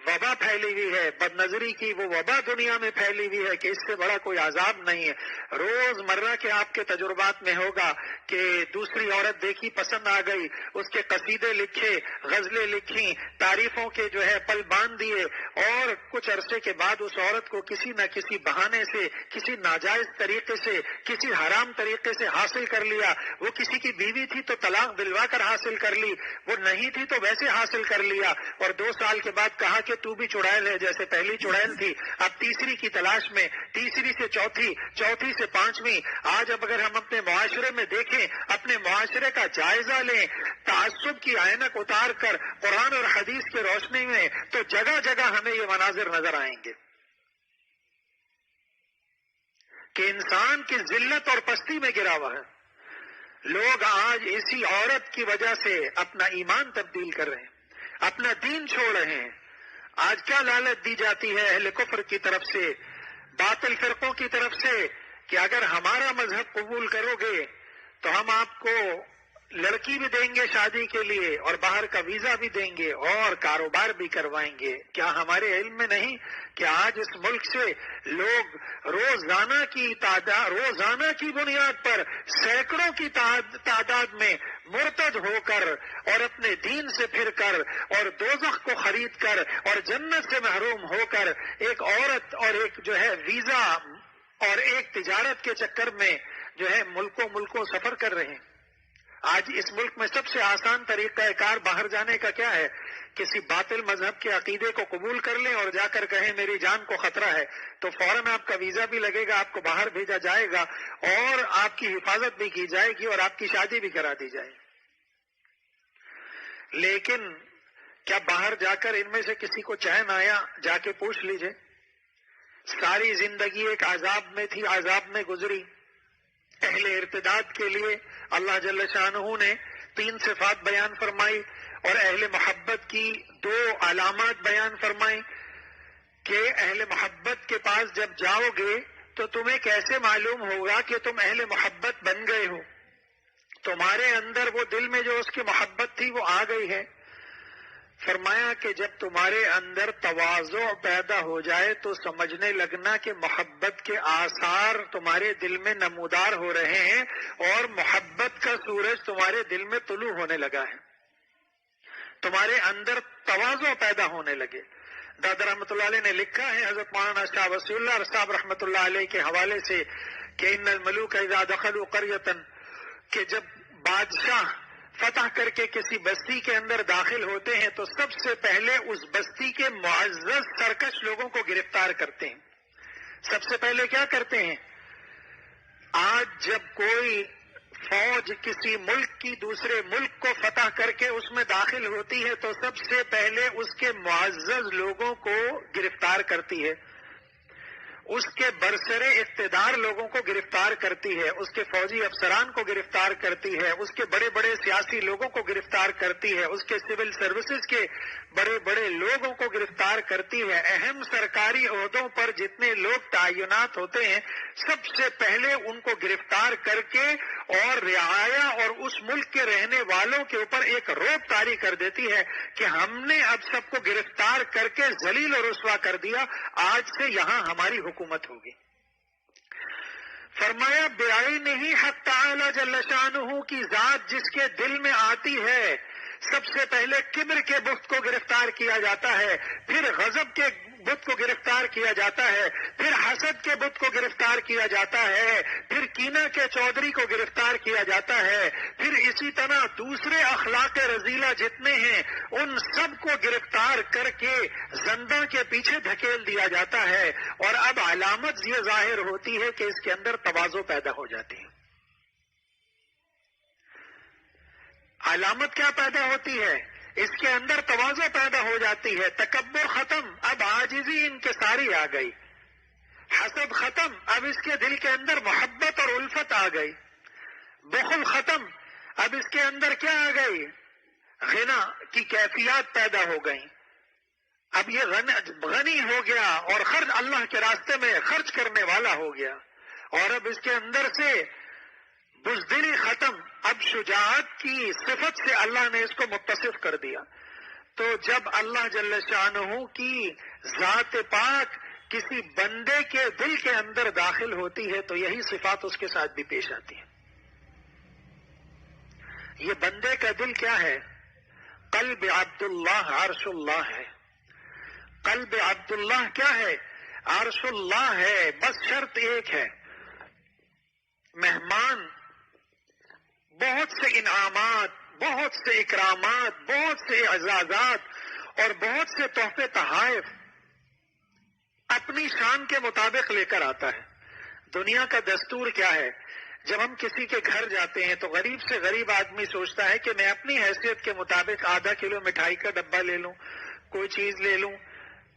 وبا پھیلی ہوئی ہے، بد نظری کی وہ وبا دنیا میں پھیلی ہوئی ہے کہ اس سے بڑا کوئی عذاب نہیں ہے۔ روز مرہ کے آپ کے تجربات میں ہوگا کہ دوسری عورت دیکھی، پسند آ گئی، اس کے قصیدے لکھے، غزلیں لکھی، تعریفوں کے پل باندھ دیے، اور کچھ عرصے کے بعد اس عورت کو کسی نہ کسی بہانے سے، کسی ناجائز طریقے سے، کسی حرام طریقے سے حاصل کر لیا۔ وہ کسی کی بیوی تھی تو طلاق دلوا کر حاصل کر لی، وہ نہیں تھی تو ویسے حاصل کر لیا، اور 2 سال کے بعد کہا کہ تو بھی چڑیل ہے جیسے پہلی چڑیل تھی، اب تیسری کی تلاش میں، تیسری سے چوتھی، چوتھی سے 5ویں۔ آج اب اگر ہم اپنے معاشرے میں دیکھیں، اپنے معاشرے کا جائزہ لیں، تعصب کی عینک اتار کر قرآن اور حدیث کی روشنی میں، تو جگہ جگہ ہمیں یہ مناظر نظر آئیں گے کہ انسان کی ذلت اور پستی میں گرا ہوا ہے۔ لوگ آج اسی عورت کی وجہ سے اپنا ایمان تبدیل کر رہے ہیں، اپنا دین چھوڑ رہے ہیں۔ آج کیا لالچ دی جاتی ہے اہل کفر کی طرف سے، باطل فرقوں کی طرف سے، کہ اگر ہمارا مذہب قبول کرو گے تو ہم آپ کو لڑکی بھی دیں گے شادی کے لیے، اور باہر کا ویزا بھی دیں گے، اور کاروبار بھی کروائیں گے۔ کیا ہمارے علم میں نہیں کہ آج اس ملک سے لوگ روزانہ کی بنیاد پر سینکڑوں کی تعداد میں مرتد ہو کر اور اپنے دین سے پھر کر اور دوزخ کو خرید کر اور جنت سے محروم ہو کر ایک عورت اور ایک ویزا اور ایک تجارت کے چکر میں ملکوں سفر کر رہے ہیں۔ آج اس ملک میں سب سے آسان طریقہ کار باہر جانے کا کیا ہے؟ کسی باطل مذہب کے عقیدے کو قبول کر لیں اور جا کر کہیں میری جان کو خطرہ ہے، تو فوراً آپ کا ویزا بھی لگے گا، آپ کو باہر بھیجا جائے گا، اور آپ کی حفاظت بھی کی جائے گی، اور آپ کی شادی بھی کرا دی جائے گی۔ لیکن کیا باہر جا کر ان میں سے کسی کو چین آیا؟ جا کے پوچھ لیجئے۔ ساری زندگی ایک عذاب میں تھی، عذاب میں گزری۔ اہل ارتداد کے لیے اللہ جل شانہ نے 3 صفات بیان فرمائی، اور اہل محبت کی 2 علامات بیان فرمائی کہ اہل محبت کے پاس جب جاؤ گے تو تمہیں کیسے معلوم ہوگا کہ تم اہل محبت بن گئے ہو؟ تمہارے اندر وہ دل میں جو اس کی محبت تھی وہ آ گئی ہے۔ فرمایا کہ جب تمہارے اندر تواضع پیدا ہو جائے تو سمجھنے لگنا کہ محبت کے آثار تمہارے دل میں نمودار ہو رہے ہیں، اور محبت کا سورج تمہارے دل میں طلوع ہونے لگا ہے، تمہارے اندر تواضع پیدا ہونے لگے۔ دادا رحمۃ اللہ علیہ نے لکھا ہے حضرت مولانا شاہ وصی اللہ صاحب رحمۃ اللہ علیہ کے حوالے سے کہ ان الملوک اذا دخلوا قریۃ، کہ جب بادشاہ فتح کر کے کسی بستی کے اندر داخل ہوتے ہیں تو سب سے پہلے اس بستی کے معزز سرکش لوگوں کو گرفتار کرتے ہیں۔ سب سے پہلے کیا کرتے ہیں؟ آج جب کوئی فوج کسی ملک کی دوسرے ملک کو فتح کر کے اس میں داخل ہوتی ہے تو سب سے پہلے اس کے معزز لوگوں کو گرفتار کرتی ہے، اس کے برسر اقتدار لوگوں کو گرفتار کرتی ہے، اس کے فوجی افسران کو گرفتار کرتی ہے، اس کے بڑے بڑے سیاسی لوگوں کو گرفتار کرتی ہے، اس کے سول سروسز کے بڑے بڑے لوگوں کو گرفتار کرتی ہے۔ اہم سرکاری عہدوں پر جتنے لوگ تعینات ہوتے ہیں سب سے پہلے ان کو گرفتار کر کے اور رعایا اور اس ملک کے رہنے والوں کے اوپر ایک رعب طاری کر دیتی ہے کہ ہم نے اب سب کو گرفتار کر کے ذلیل اور رسوا کر دیا، آج سے یہاں ہماری حکومت ہوگی۔ فرمایا بعینہ حق تعالی جل شانہ کی ذات جس کے دل میں آتی ہے، سب سے پہلے کبر کے بت کو گرفتار کیا جاتا ہے، پھر غضب کے بت کو گرفتار کیا جاتا ہے، پھر حسد کے بت کو گرفتار کیا جاتا ہے، پھر کینہ کے چودھری کو گرفتار کیا جاتا ہے، پھر اسی طرح دوسرے اخلاق رذیلہ جتنے ہیں ان سب کو گرفتار کر کے زنداں کے پیچھے دھکیل دیا جاتا ہے، اور اب علامت یہ ظاہر ہوتی ہے کہ اس کے اندر تواضع پیدا ہو جاتی ہے۔ علامت کیا پیدا ہوتی ہے؟ اس کے اندر تواضع پیدا ہو جاتی ہے، تکبر ختم، اب عاجزی انکساری آ گئی، حسد ختم، اب اس کے دل کے اندر محبت اور الفت آ گئی، بخل ختم، اب اس کے اندر کیا آ گئی؟ غنا کی کیفیات پیدا ہو گئیں، اب یہ غنی ہو گیا اور خرچ اللہ کے راستے میں خرچ کرنے والا ہو گیا، اور اب اس کے اندر سے بزدلی ختم، اب شجاعت کی صفت سے اللہ نے اس کو متصف کر دیا۔ تو جب اللہ جل شانہ کی ذات پاک کسی بندے کے دل کے اندر داخل ہوتی ہے تو یہی صفات اس کے ساتھ بھی پیش آتی ہیں۔ یہ بندے کا دل کیا ہے؟ قلب عبداللہ عرش اللہ ہے۔ قلب عبداللہ کیا ہے؟ عرش اللہ ہے۔ بس شرط ایک ہے، مہمان، بہت سے انعامات، بہت سے اکرامات، بہت سے اعزازات اور بہت سے تحفے تحائف اپنی شان کے مطابق لے کر آتا ہے۔ دنیا کا دستور کیا ہے؟ جب ہم کسی کے گھر جاتے ہیں تو غریب سے غریب آدمی سوچتا ہے کہ میں اپنی حیثیت کے مطابق آدھا کلو مٹھائی کا ڈبہ لے لوں، کوئی چیز لے لوں،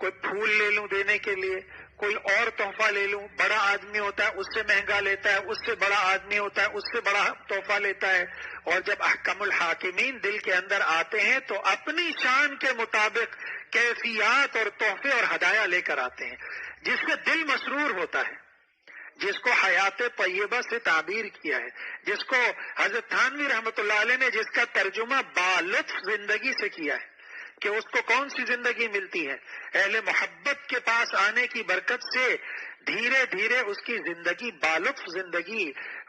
کوئی پھول لے لوں دینے کے لیے، کوئی اور تحفہ لے لوں۔ بڑا آدمی ہوتا ہے اس سے مہنگا لیتا ہے، اس سے بڑا آدمی ہوتا ہے اس سے بڑا تحفہ لیتا ہے۔ اور جب احکم الحاکمین دل کے اندر آتے ہیں تو اپنی شان کے مطابق کیفیات اور تحفے اور ہدایہ لے کر آتے ہیں، جس سے دل مسرور ہوتا ہے، جس کو حیات طیبہ سے تعبیر کیا ہے، جس کو حضرت تھانوی رحمۃ اللہ علیہ نے جس کا ترجمہ بالطف زندگی سے کیا ہے کہ اس کو کون سی زندگی ملتی ہے؟ اہل محبت کے پاس آنے کی برکت سے دھیرے دھیرے اس کی زندگی بالطف زندگی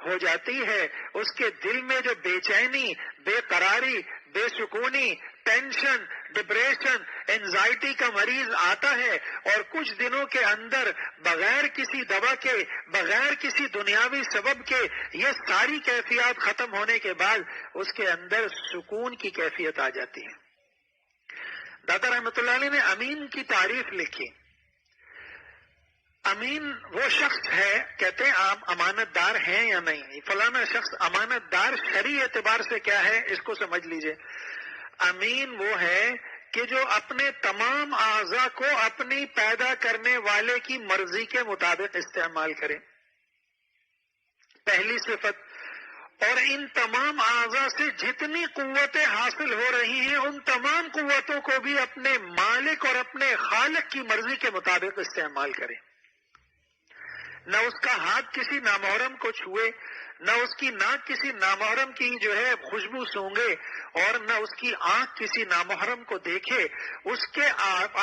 ہو جاتی ہے۔ اس کے دل میں جو بے چینی، بے قراری، بے سکونی، ٹینشن، ڈپریشن، اینزائٹی کا مریض آتا ہے اور کچھ دنوں کے اندر بغیر کسی دوا کے، بغیر کسی دنیاوی سبب کے یہ ساری کیفیات ختم ہونے کے بعد اس کے اندر سکون کی کیفیت آ جاتی ہے۔ دادا رحمت اللہ علیہ نے امین کی تعریف لکھی۔ امین وہ شخص ہے، کہتے ہیں آپ امانت دار ہیں یا نہیں؟ فلانا شخص امانت دار شرعی اعتبار سے کیا ہے اس کو سمجھ لیجئے۔ امین وہ ہے کہ جو اپنے تمام اعضاء کو اپنی پیدا کرنے والے کی مرضی کے مطابق استعمال کرے، پہلی صفت۔ اور ان تمام اعضاء سے جتنی قوتیں حاصل ہو رہی ہیں ان تمام قوتوں کو بھی اپنے مالک اور اپنے خالق کی مرضی کے مطابق استعمال کرے۔ نہ اس کا ہاتھ کسی نامحرم کو چھوئے، نہ اس کی ناک کسی نامحرم کی جو ہے خوشبو سونگے، اور نہ اس کی آنکھ کسی نامحرم کو دیکھے۔ اس کے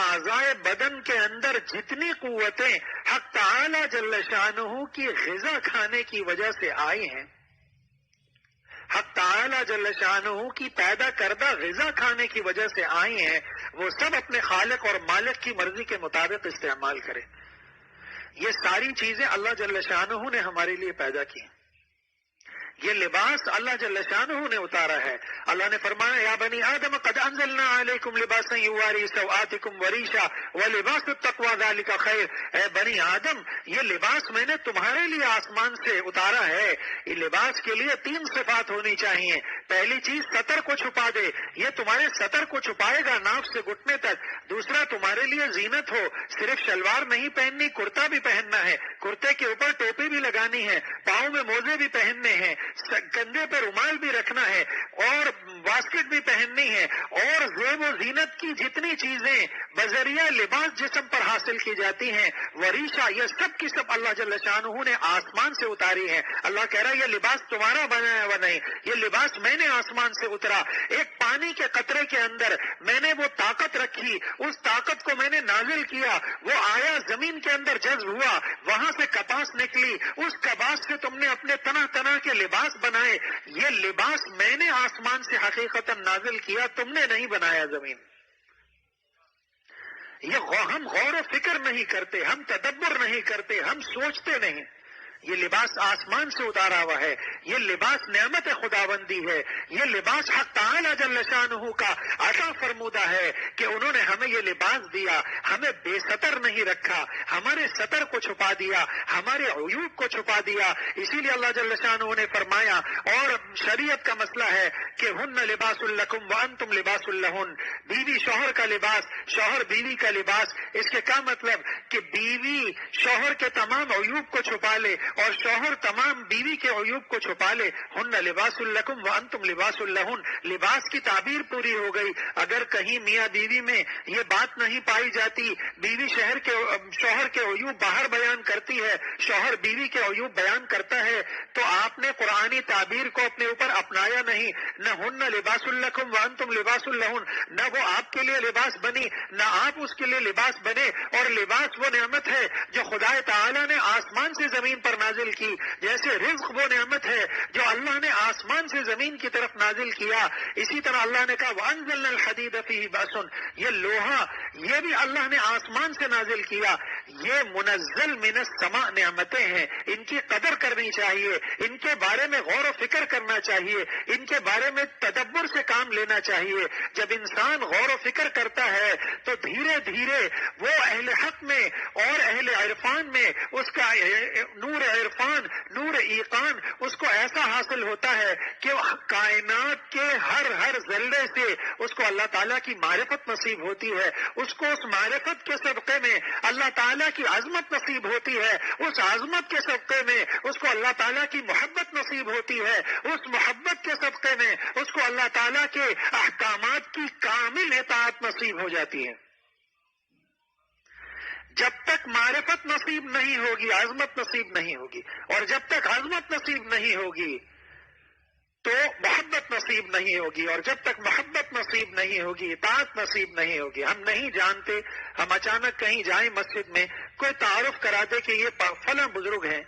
اعضائے بدن کے اندر جتنی قوتیں حق تعالی جل شانہ کی غذا کھانے کی وجہ سے آئی ہیں، حق تعالی جل شانہ کی پیدا کردہ غذا کھانے کی وجہ سے آئی ہیں، وہ سب اپنے خالق اور مالک کی مرضی کے مطابق استعمال کرے۔ یہ ساری چیزیں اللہ جل شانہ نے ہمارے لیے پیدا کی۔ یہ لباس اللہ جل شانہ نے اتارا ہے۔ اللہ نے فرمایا یا بنی آدم قد انزلنا علیکم لباسا یواری سوآتکم وریشا ولباس التقوی ذلک خیر۔ اے بنی آدم، یہ لباس میں نے تمہارے لیے آسمان سے اتارا ہے۔ یہ لباس کے لیے 3 صفات ہونی چاہیے۔ پہلی چیز ستر کو چھپا دے، یہ تمہارے ستر کو چھپائے گا ناف سے گھٹنے تک۔ دوسرا تمہارے لیے زینت ہو، صرف شلوار نہیں پہننی، کرتا بھی پہننا ہے، کرتے کے اوپر ٹوپی بھی لگانی ہے، پاؤں میں موزے بھی پہننے ہیں، کندھے پہ رومال بھی رکھنا ہے، اور واسکٹ بھی پہننی ہے، اور زیب و زینت کی جتنی چیزیں بذریعہ لباس جسم پر حاصل کی جاتی ہیں، وریشا، یہ سب کی سب اللہ جل شانہ نے آسمان سے اتاری ہے۔ اللہ کہہ رہا ہے یہ لباس تمہارا بنایا ہوا نہیں، یہ لباس میں نے آسمان سے اترا۔ ایک پانی کے قطرے کے اندر میں نے وہ طاقت رکھی، اس طاقت کو میں نے نازل کیا، وہ آیا زمین کے اندر جذب ہوا، وہاں سے کپاس نکلی، اس کپاس سے تم نے اپنے طرح طرح کے لباس بنائے۔ یہ لباس میں نے آسمان سے حقیقتاً نازل کیا، تم نے نہیں بنایا زمین۔ ہم غور و فکر نہیں کرتے، ہم تدبر نہیں کرتے، ہم سوچتے نہیں۔ یہ لباس آسمان سے اتارا ہوا ہے، یہ لباس نعمت خداوندی ہے، یہ لباس حق تعالی جل شانہ کا عطا فرمودہ ہے کہ انہوں نے ہمیں یہ لباس دیا، ہمیں بے ستر نہیں رکھا، ہمارے ستر کو چھپا دیا، ہمارے عیوب کو چھپا دیا۔ اسی لیے اللہ جل شانہ نے فرمایا، اور شریعت کا مسئلہ ہے کہ ہن لباس لکم وانتم لباس لہن، بیوی شوہر کا لباس، شوہر بیوی کا لباس۔ اس کے کیا مطلب کہ بیوی شوہر کے تمام عیوب کو چھپا لے اور شوہر تمام بیوی کے عیوب کو چھپا لے. ہن لباس لکم وانتم لباس لہن. لباس کی تعبیر پوری ہو گئی. اگر کہیں میاں بیوی میں یہ بات نہیں پائی جاتی، بیوی شوہر کے عیوب باہر بیان کرتی ہے، شوہر بیوی کے عیوب بیان کرتا ہے، تو آپ نے قرآنی تعبیر کو اپنے اوپر اپنایا نہیں. نہ ہن لباس لکم وانتم لباس لہن، نہ وہ آپ کے لیے لباس بنی نہ آپ اس کے لیے لباس بنے. اور لباس وہ نعمت ہے جو خدا تعالیٰ نے آسمان سے زمین پر نازل کی، جیسے رزق وہ نعمت ہے جو اللہ نے آسمان سے زمین کی طرف نازل کیا. اسی طرح اللہ نے کہا وَأَنزَلْنَا الْحَدِيدَ فِيهِ بَأْسٌ، یہ لوہا یہ بھی اللہ نے آسمان سے نازل کیا. یہ منزل من السماء نعمتیں ہیں، ان کی قدر کرنی چاہیے، ان کے بارے میں غور و فکر کرنا چاہیے، ان کے بارے میں تدبر سے کام لینا چاہیے. جب انسان غور و فکر کرتا ہے تو دھیرے دھیرے وہ اہل حق میں اور اہل عرفان میں اس کا نور عرفان، نور ایقان اس کو ایسا حاصل ہوتا ہے کہ کائنات کے ہر ذرے سے اس کو اللہ تعالیٰ کی معرفت نصیب ہوتی ہے. اس کو اس معرفت کے صدقے میں اللہ تعالیٰ کی عظمت نصیب ہوتی ہے. اس عظمت کے صدقے میں اس کو اللہ تعالیٰ کی محبت نصیب ہوتی ہے. اس محبت کے صدقے میں اس کو اللہ تعالیٰ کے احکامات کی کامل اطاعت نصیب ہو جاتی ہے. جب تک معرفت نصیب نہیں ہوگی عظمت نصیب نہیں ہوگی، اور جب تک عظمت نصیب نہیں ہوگی تو محبت نصیب نہیں ہوگی، اور جب تک محبت نصیب نہیں ہوگی اطاعت نصیب نہیں ہوگی. ہم نہیں جانتے، ہم اچانک کہیں جائیں مسجد میں، کوئی تعارف کرا دے کہ یہ فلاں بزرگ ہیں،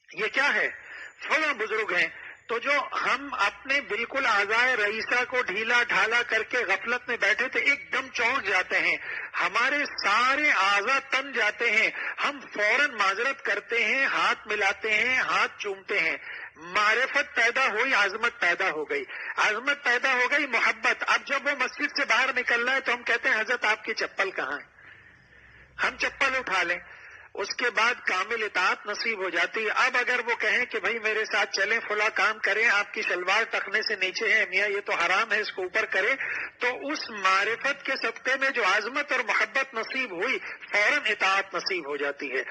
یہ کیا ہے فلاں بزرگ ہیں، تو جو ہم اپنے بالکل اعضائے رئیسہ کو ڈھیلا ڈھالا کر کے غفلت میں بیٹھے تھے ایک دم چونک جاتے ہیں، ہمارے سارے اعضاء تن جاتے ہیں، ہم فوراً معذرت کرتے ہیں، ہاتھ ملاتے ہیں، ہاتھ چومتے ہیں. معرفت پیدا ہوئی، عظمت پیدا ہو گئی، عظمت پیدا ہو گئی، محبت. اب جب وہ مسجد سے باہر نکل رہا ہے تو ہم کہتے ہیں حضرت آپ کی چپل کہاں ہے، ہم چپل اٹھا لیں. اس کے بعد کامل اطاعت نصیب ہو جاتی ہے. اب اگر وہ کہیں کہ بھائی میرے ساتھ چلیں فلاں کام کریں، آپ کی شلوار ٹخنے سے نیچے ہے میاں یہ تو حرام ہے اس کو اوپر کریں، تو اس معرفت کے صدقے میں جو عظمت اور محبت نصیب ہوئی فوراً اطاعت نصیب ہو جاتی ہے.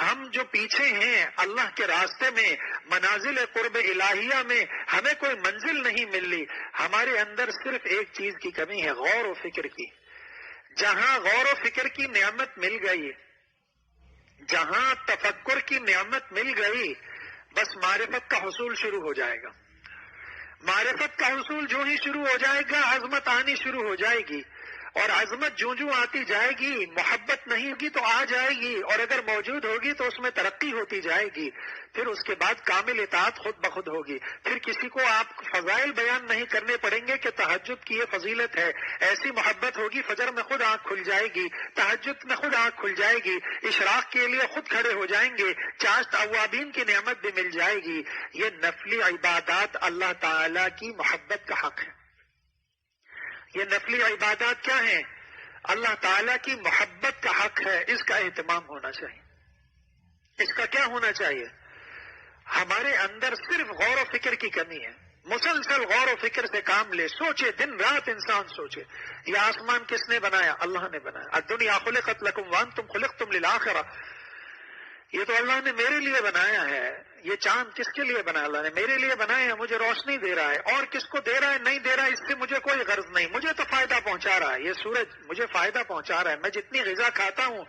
ہم جو پیچھے ہیں اللہ کے راستے میں، منازل قرب الہیہ میں ہمیں کوئی منزل نہیں مل رہی. ہمارے اندر صرف ایک چیز کی کمی ہے، غور و فکر کی. جہاں غور و فکر کی نعمت مل گئی، جہاں تفکر کی نعمت مل گئی، بس معرفت کا حصول شروع ہو جائے گا. معرفت کا حصول جو ہی شروع ہو جائے گا عظمت آنی شروع ہو جائے گی، اور عظمت جو آتی جائے گی محبت نہیں ہوگی تو آ جائے گی، اور اگر موجود ہوگی تو اس میں ترقی ہوتی جائے گی. پھر اس کے بعد کامل اطاعت خود بخود ہوگی. پھر کسی کو آپ فضائل بیان نہیں کرنے پڑیں گے کہ تہجد کی یہ فضیلت ہے، ایسی محبت ہوگی فجر میں خود آنکھ کھل جائے گی، تہجد میں خود آنکھ کھل جائے گی، اشراق کے لیے خود کھڑے ہو جائیں گے، چاشت اوابین کی نعمت بھی مل جائے گی. یہ نفلی عبادات اللہ تعالی کی محبت کا حق ہے. یہ نفلی عبادات کیا ہیں؟ اللہ تعالیٰ کی محبت کا حق ہے. اس کا اہتمام ہونا چاہیے. اس کا کیا ہونا چاہیے؟ ہمارے اندر صرف غور و فکر کی کمی ہے. مسلسل غور و فکر سے کام لے، سوچے، دن رات انسان سوچے یہ آسمان کس نے بنایا؟ اللہ نے بنایا. الدنیا خلقت لکم وانتم خلقتم للآخرہ، یہ تو اللہ نے میرے لیے بنایا ہے. یہ چاند کس کے لیے بنایا؟ اللہ نے میرے لیے بنایا ہے، مجھے روشنی دے رہا ہے، اور کس کو دے رہا ہے نہیں دے رہا ہے اس سے مجھے کوئی غرض نہیں، مجھے تو فائدہ پہنچا رہا ہے. یہ سورج مجھے فائدہ پہنچا رہا ہے. میں جتنی غذا کھاتا ہوں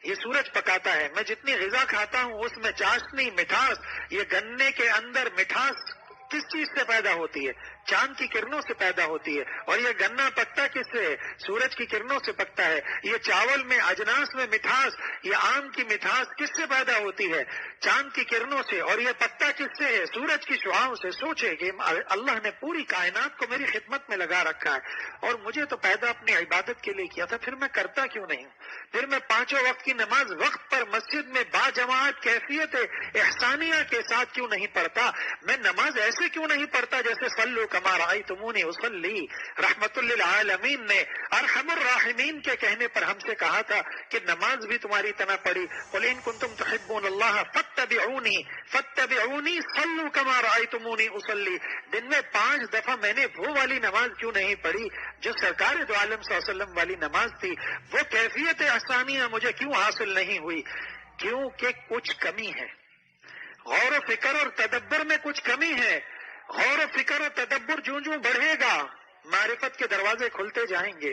یہ سورج پکاتا ہے، میں جتنی غذا کھاتا ہوں اس میں چاشنی، مٹھاس، یہ گنے کے اندر مٹھاس کس چیز سے پیدا ہوتی ہے؟ چاند کی کرنوں سے پیدا ہوتی ہے. اور یہ گنا پکتا کس سے؟ سورج کی کرنوں سے پکتا ہے. یہ چاول میں اجناس میں مٹھاس، یہ آم کی مٹھاس کس سے پیدا ہوتی ہے؟ چاند کی کرنوں سے. اور یہ پکتا کس سے ہے؟ سورج کی شعاؤں سے. سوچے کہ اللہ نے پوری کائنات کو میری خدمت میں لگا رکھا ہے اور مجھے تو پیدا اپنی عبادت کے لیے کیا تھا، پھر میں کرتا کیوں نہیں ہوں؟ پھر میں 5 وقت کی نماز وقت پر مسجد میں با جماعت کیفیت احسانیہ کے ساتھ کیوں نہیں پڑھتا؟ میں نماز ایسے کیوں نہیں پڑھتا جیسے صلو کما رأیتمونی اصلی، رحمت للعالمین الرحیمین نے ارحم الراحمین کے کہنے پر ہم سے کہا تھا کہ نماز بھی تمہاری طرح پڑھی، قل ان کنتم تحبون اللہ فاتبعونی صلوا کما رأیتمونی اصلی، دن میں 5 دفعہ میں نے وہ والی نماز کیوں نہیں پڑھی جو سرکار دو عالم صلی اللہ علیہ وسلم والی نماز تھی؟ وہ کیفیت احسانیہ مجھے کیوں حاصل نہیں ہوئی؟ کیونکہ کچھ کمی ہے، غور و فکر اور تدبر میں کچھ کمی ہے۔ غور و فکر اور تدبر جوں جوں بڑھے گا معرفت کے دروازے کھلتے جائیں گے،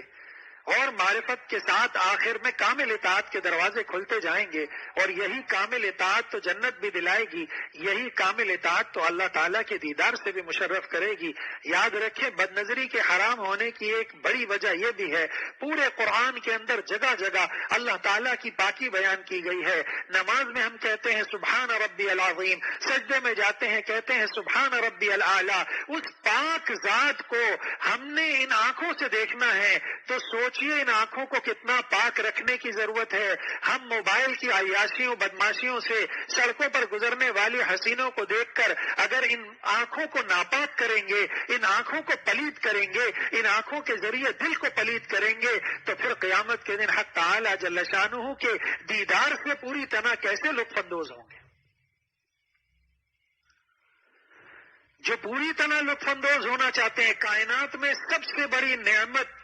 اور معرفت کے ساتھ آخر میں کامل اطاعت کے دروازے کھلتے جائیں گے، اور یہی کامل اطاعت تو جنت بھی دلائے گی، یہی کامل اطاعت تو اللہ تعالیٰ کے دیدار سے بھی مشرف کرے گی۔ یاد رکھیں، بد نظری کے حرام ہونے کی ایک بڑی وجہ یہ بھی ہے، پورے قرآن کے اندر جگہ جگہ اللہ تعالیٰ کی پاکی بیان کی گئی ہے۔ نماز میں ہم کہتے ہیں سبحان ربی العظیم، سجدے میں جاتے ہیں کہتے ہیں سبحان ربی الاعلیٰ۔ اس پاک ذات کو ہم نے ان آنکھوں سے دیکھنا ہے تو سوچئے ان آنکھوں کو کتنا پاک رکھنے کی ضرورت ہے۔ ہم موبائل کی عیاشیوں بدماشیوں سے سڑکوں پر گزرنے والی حسینوں کو دیکھ کر اگر ان آنکھوں کو ناپاک کریں گے، ان آنکھوں کو پلید کریں گے، ان آنکھوں کے ذریعے دل کو پلید کریں گے، تو پھر قیامت کے دن حق تعالی جل شانہ کے دیدار سے پوری طرح کیسے لطف اندوز ہوں گے؟ جو پوری طرح لطف اندوز ہونا چاہتے ہیں، کائنات میں سب سے بڑی نعمت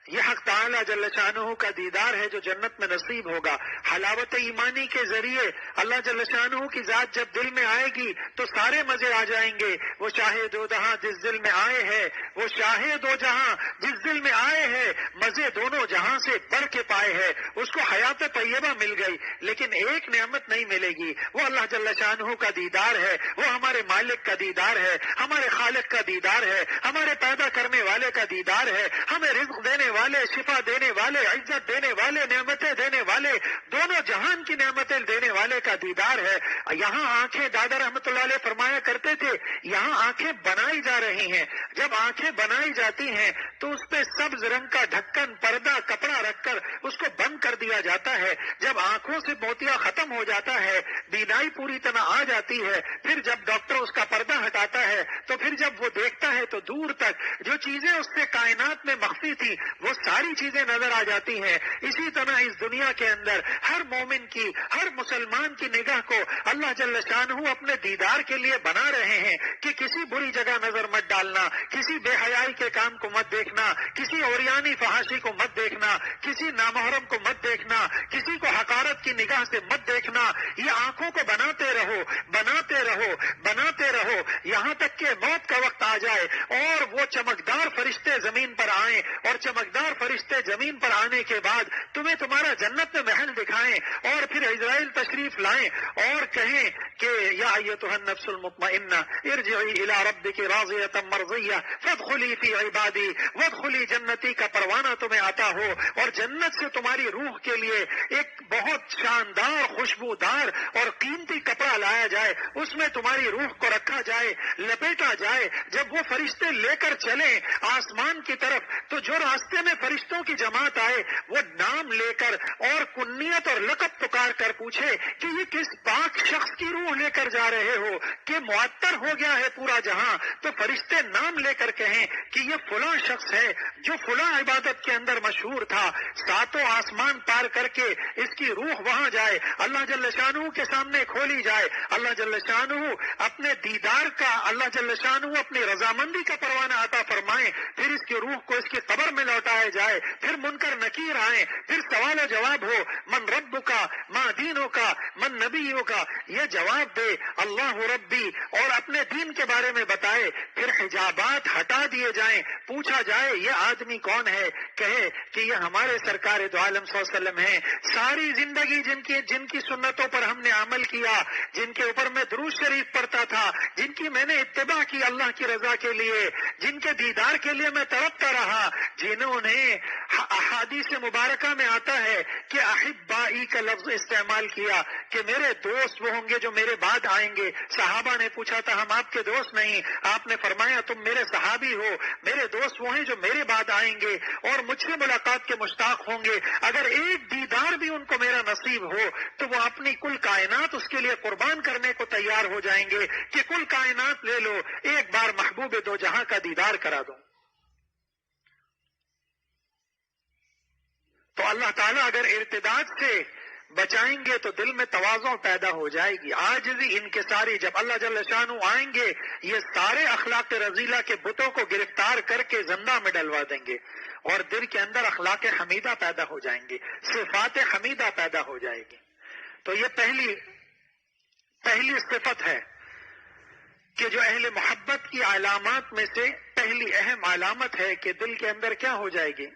یہ حق تعالی جل شانہ کا دیدار ہے جو جنت میں نصیب ہوگا۔ حلاوت ایمانی کے ذریعے اللہ جل شانہ کی ذات جب دل میں آئے گی تو سارے مزے آ جائیں گے۔ وہ شاہ دو جہاں جس دل میں آئے ہے، وہ شاہ دو جہاں جس دل میں آئے ہے، مزے دونوں جہاں سے بڑھ کے پائے ہے۔ اس کو حیات طیبہ مل گئی، لیکن ایک نعمت نہیں ملے گی، وہ اللہ جل شانہ کا دیدار ہے، وہ ہمارے مالک کا دیدار ہے، ہمارے خالق کا دیدار ہے، ہمارے پیدا کرنے والے کا دیدار ہے، ہمیں رزق دینے والے، شفا دینے والے، عزت دینے والے، نعمتیں دینے والے، دونوں جہان کی نعمتیں دینے والے کا دیدار ہے۔ یہاں آنکھیں، دادا رحمت اللہ علیہ فرمایا کرتے تھے، یہاں آنکھیں بنائی جا رہی ہیں۔ جب آنکھیں بنائی جاتی ہیں تو اس پہ سبز رنگ کا ڈھکن، پردہ، کپڑا رکھ کر اس کو بند کر دیا جاتا ہے۔ جب آنکھوں سے موتیا ختم ہو جاتا ہے، بینائی پوری طرح آ جاتی ہے، پھر جب ڈاکٹر اس کا پردہ ہٹاتا ہے تو پھر جب وہ دیکھتا ہے تو دور تک جو چیزیں اس سے کائنات میں مخفی تھی وہ ساری چیزیں نظر آ جاتی ہیں۔ اسی طرح اس دنیا کے اندر ہر مومن کی، ہر مسلمان کی نگاہ کو اللہ جل شانہ اپنے دیدار کے لیے بنا رہے ہیں کہ کسی بری جگہ نظر مت ڈالنا، کسی بے حیائی کے کام کو مت دیکھنا، کسی عریانی فحاشی کو مت دیکھنا، کسی نامحرم کو مت دیکھنا، کسی کو حقارت کی نگاہ سے مت دیکھنا۔ یہ آنکھوں کو بناتے رہو، بناتے رہو، بناتے رہو، یہاں تک کہ موت کا وقت آ جائے اور وہ چمکدار فرشتے زمین پر آئیں، اور چمکدار فرشتے زمین پر آنے کے بعد تمہیں تمہارا جنت میں محل دکھائیں، اور پھر اسرائیل تشریف لائیں اور کہیں کہ یا ایتھا النفس المطمئنہ ارجعی الی ربک راضیۃ مرضیہ فادخلی فی عبادی وادخلی جنتی کا پروانہ تمہیں آتا ہو، اور جنت سے تمہاری روح کے لیے ایک بہت شاندار، خوشبودار اور قیمتی کپڑا لایا جائے، اس میں تمہاری روح کو رکھا جائے، لپیٹا جائے۔ جب وہ فرشتے لے کر چلیں آسمان کی طرف تو جو راستے میں فرشتوں کی جماعت آئے وہ نام لے کر اور کنیت اور لقب پکار کر پوچھے کہ یہ کس پاک شخص کی روح لے کر جا رہے ہو کہ معطر ہو گیا ہے پورا جہاں، تو فرشتے نام لے کر کہیں کہ یہ فلاں شخص ہے جو فلاں عبادت کے اندر مشہور تھا، ساتوں آسمان پار کر کے اس کی روح وہاں جائے، اللہ جل شانہ کے سامنے کھولی جائے، اللہ جل شانہ اپنے دیدار کا، اللہ جل شانہ اپنی رضامندی کا پروانہ عطا فرمائیں، پھر اس کی روح کو اس کی قبر میں لوٹایا جائے، پھر منکر نکیر آئیں، پھر سوال و جواب ہو، من رب کا، ما دینوں کا، من نبیوں کا، یہ جواب دے اللہ ربی اور اپنے دین کے بارے میں بتائے، پھر حجابات ہٹا دیے جائیں، پوچھا جائے یہ آدمی کون ہے، کہے کہ یہ ہمارے سرکار دو عالم صلی اللہ علیہ وسلم ہیں، ساری زندگی جن کی سنتوں پر ہم نے عمل کیا، جن کے اوپر میں درود شریف پڑھتا تھا، جن کی میں نے اتباع کی اللہ کی رضا کے لیے، جن کے دیدار کے لیے میں تڑپتا رہا، جنہوں نے احادیث مبارکہ میں آتا ہے کہ احبائی کا لفظ استعمال کیا کہ میرے دوست وہ ہوں گے جو میرے بعد آئیں گے۔ صحابہ نے پوچھا تھا ہم آپ کے دوست نہیں، آپ نے فرمایا تم میرے صحابی ہو، میرے دوست وہ ہیں جو میرے بعد آئیں گے اور مجھ سے ملاقات کے مشتاق ہوں گے، اگر ایک دیدار بھی ان کو میرا نصیب ہو تو وہ اپنی کل کائنات اس کے لیے قربان کرنے کو تیار ہو جائیں گے کہ کل کائنات لے لو، ایک بار محبوب دو جہاں کا دیدار کرا دو۔ اللہ تعالیٰ اگر ارتداد سے بچائیں گے تو دل میں تواضع پیدا ہو جائے گی، عاجزی، انکساری. جب اللہ جل شانہ آئیں گے یہ سارے اخلاق رذیلہ کے بتوں کو گرفتار کر کے زندہ میں ڈلوا دیں گے اور دل کے اندر اخلاق حمیدہ پیدا ہو جائیں گے، صفات حمیدہ پیدا ہو جائے گی. تو یہ پہلی صفت ہے کہ جو اہل محبت کی علامات میں سے پہلی اہم علامت ہے کہ دل کے اندر کیا ہو جائے گی؟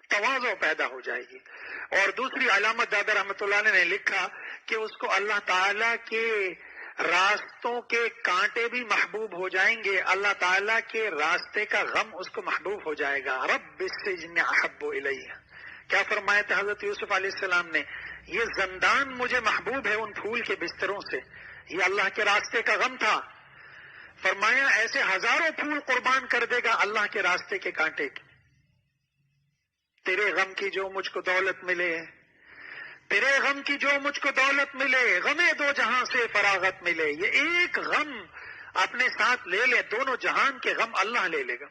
تواضع پیدا ہو جائے گی. اور دوسری علامت دادا رحمت اللہ علیہ نے لکھا کہ اس کو اللہ تعالیٰ کے راستوں کے کانٹے بھی محبوب ہو جائیں گے، اللہ تعالیٰ کے راستے کا غم اس کو محبوب ہو جائے گا. رب السجن احب الیہ، کیا فرمایا تھا حضرت یوسف علیہ السلام نے؟ یہ زندان مجھے محبوب ہے ان پھول کے بستروں سے. یہ اللہ کے راستے کا غم تھا. فرمایا ایسے ہزاروں پھول قربان کر دے گا اللہ کے راستے کے کانٹے کی. تیرے غم کی جو مجھ کو دولت ملے، تیرے غم کی جو مجھ کو دولت ملے، غمے دو جہاں سے فراغت ملے. یہ ایک غم اپنے ساتھ لے لے، دونوں جہان کے غم اللہ لے لے گا،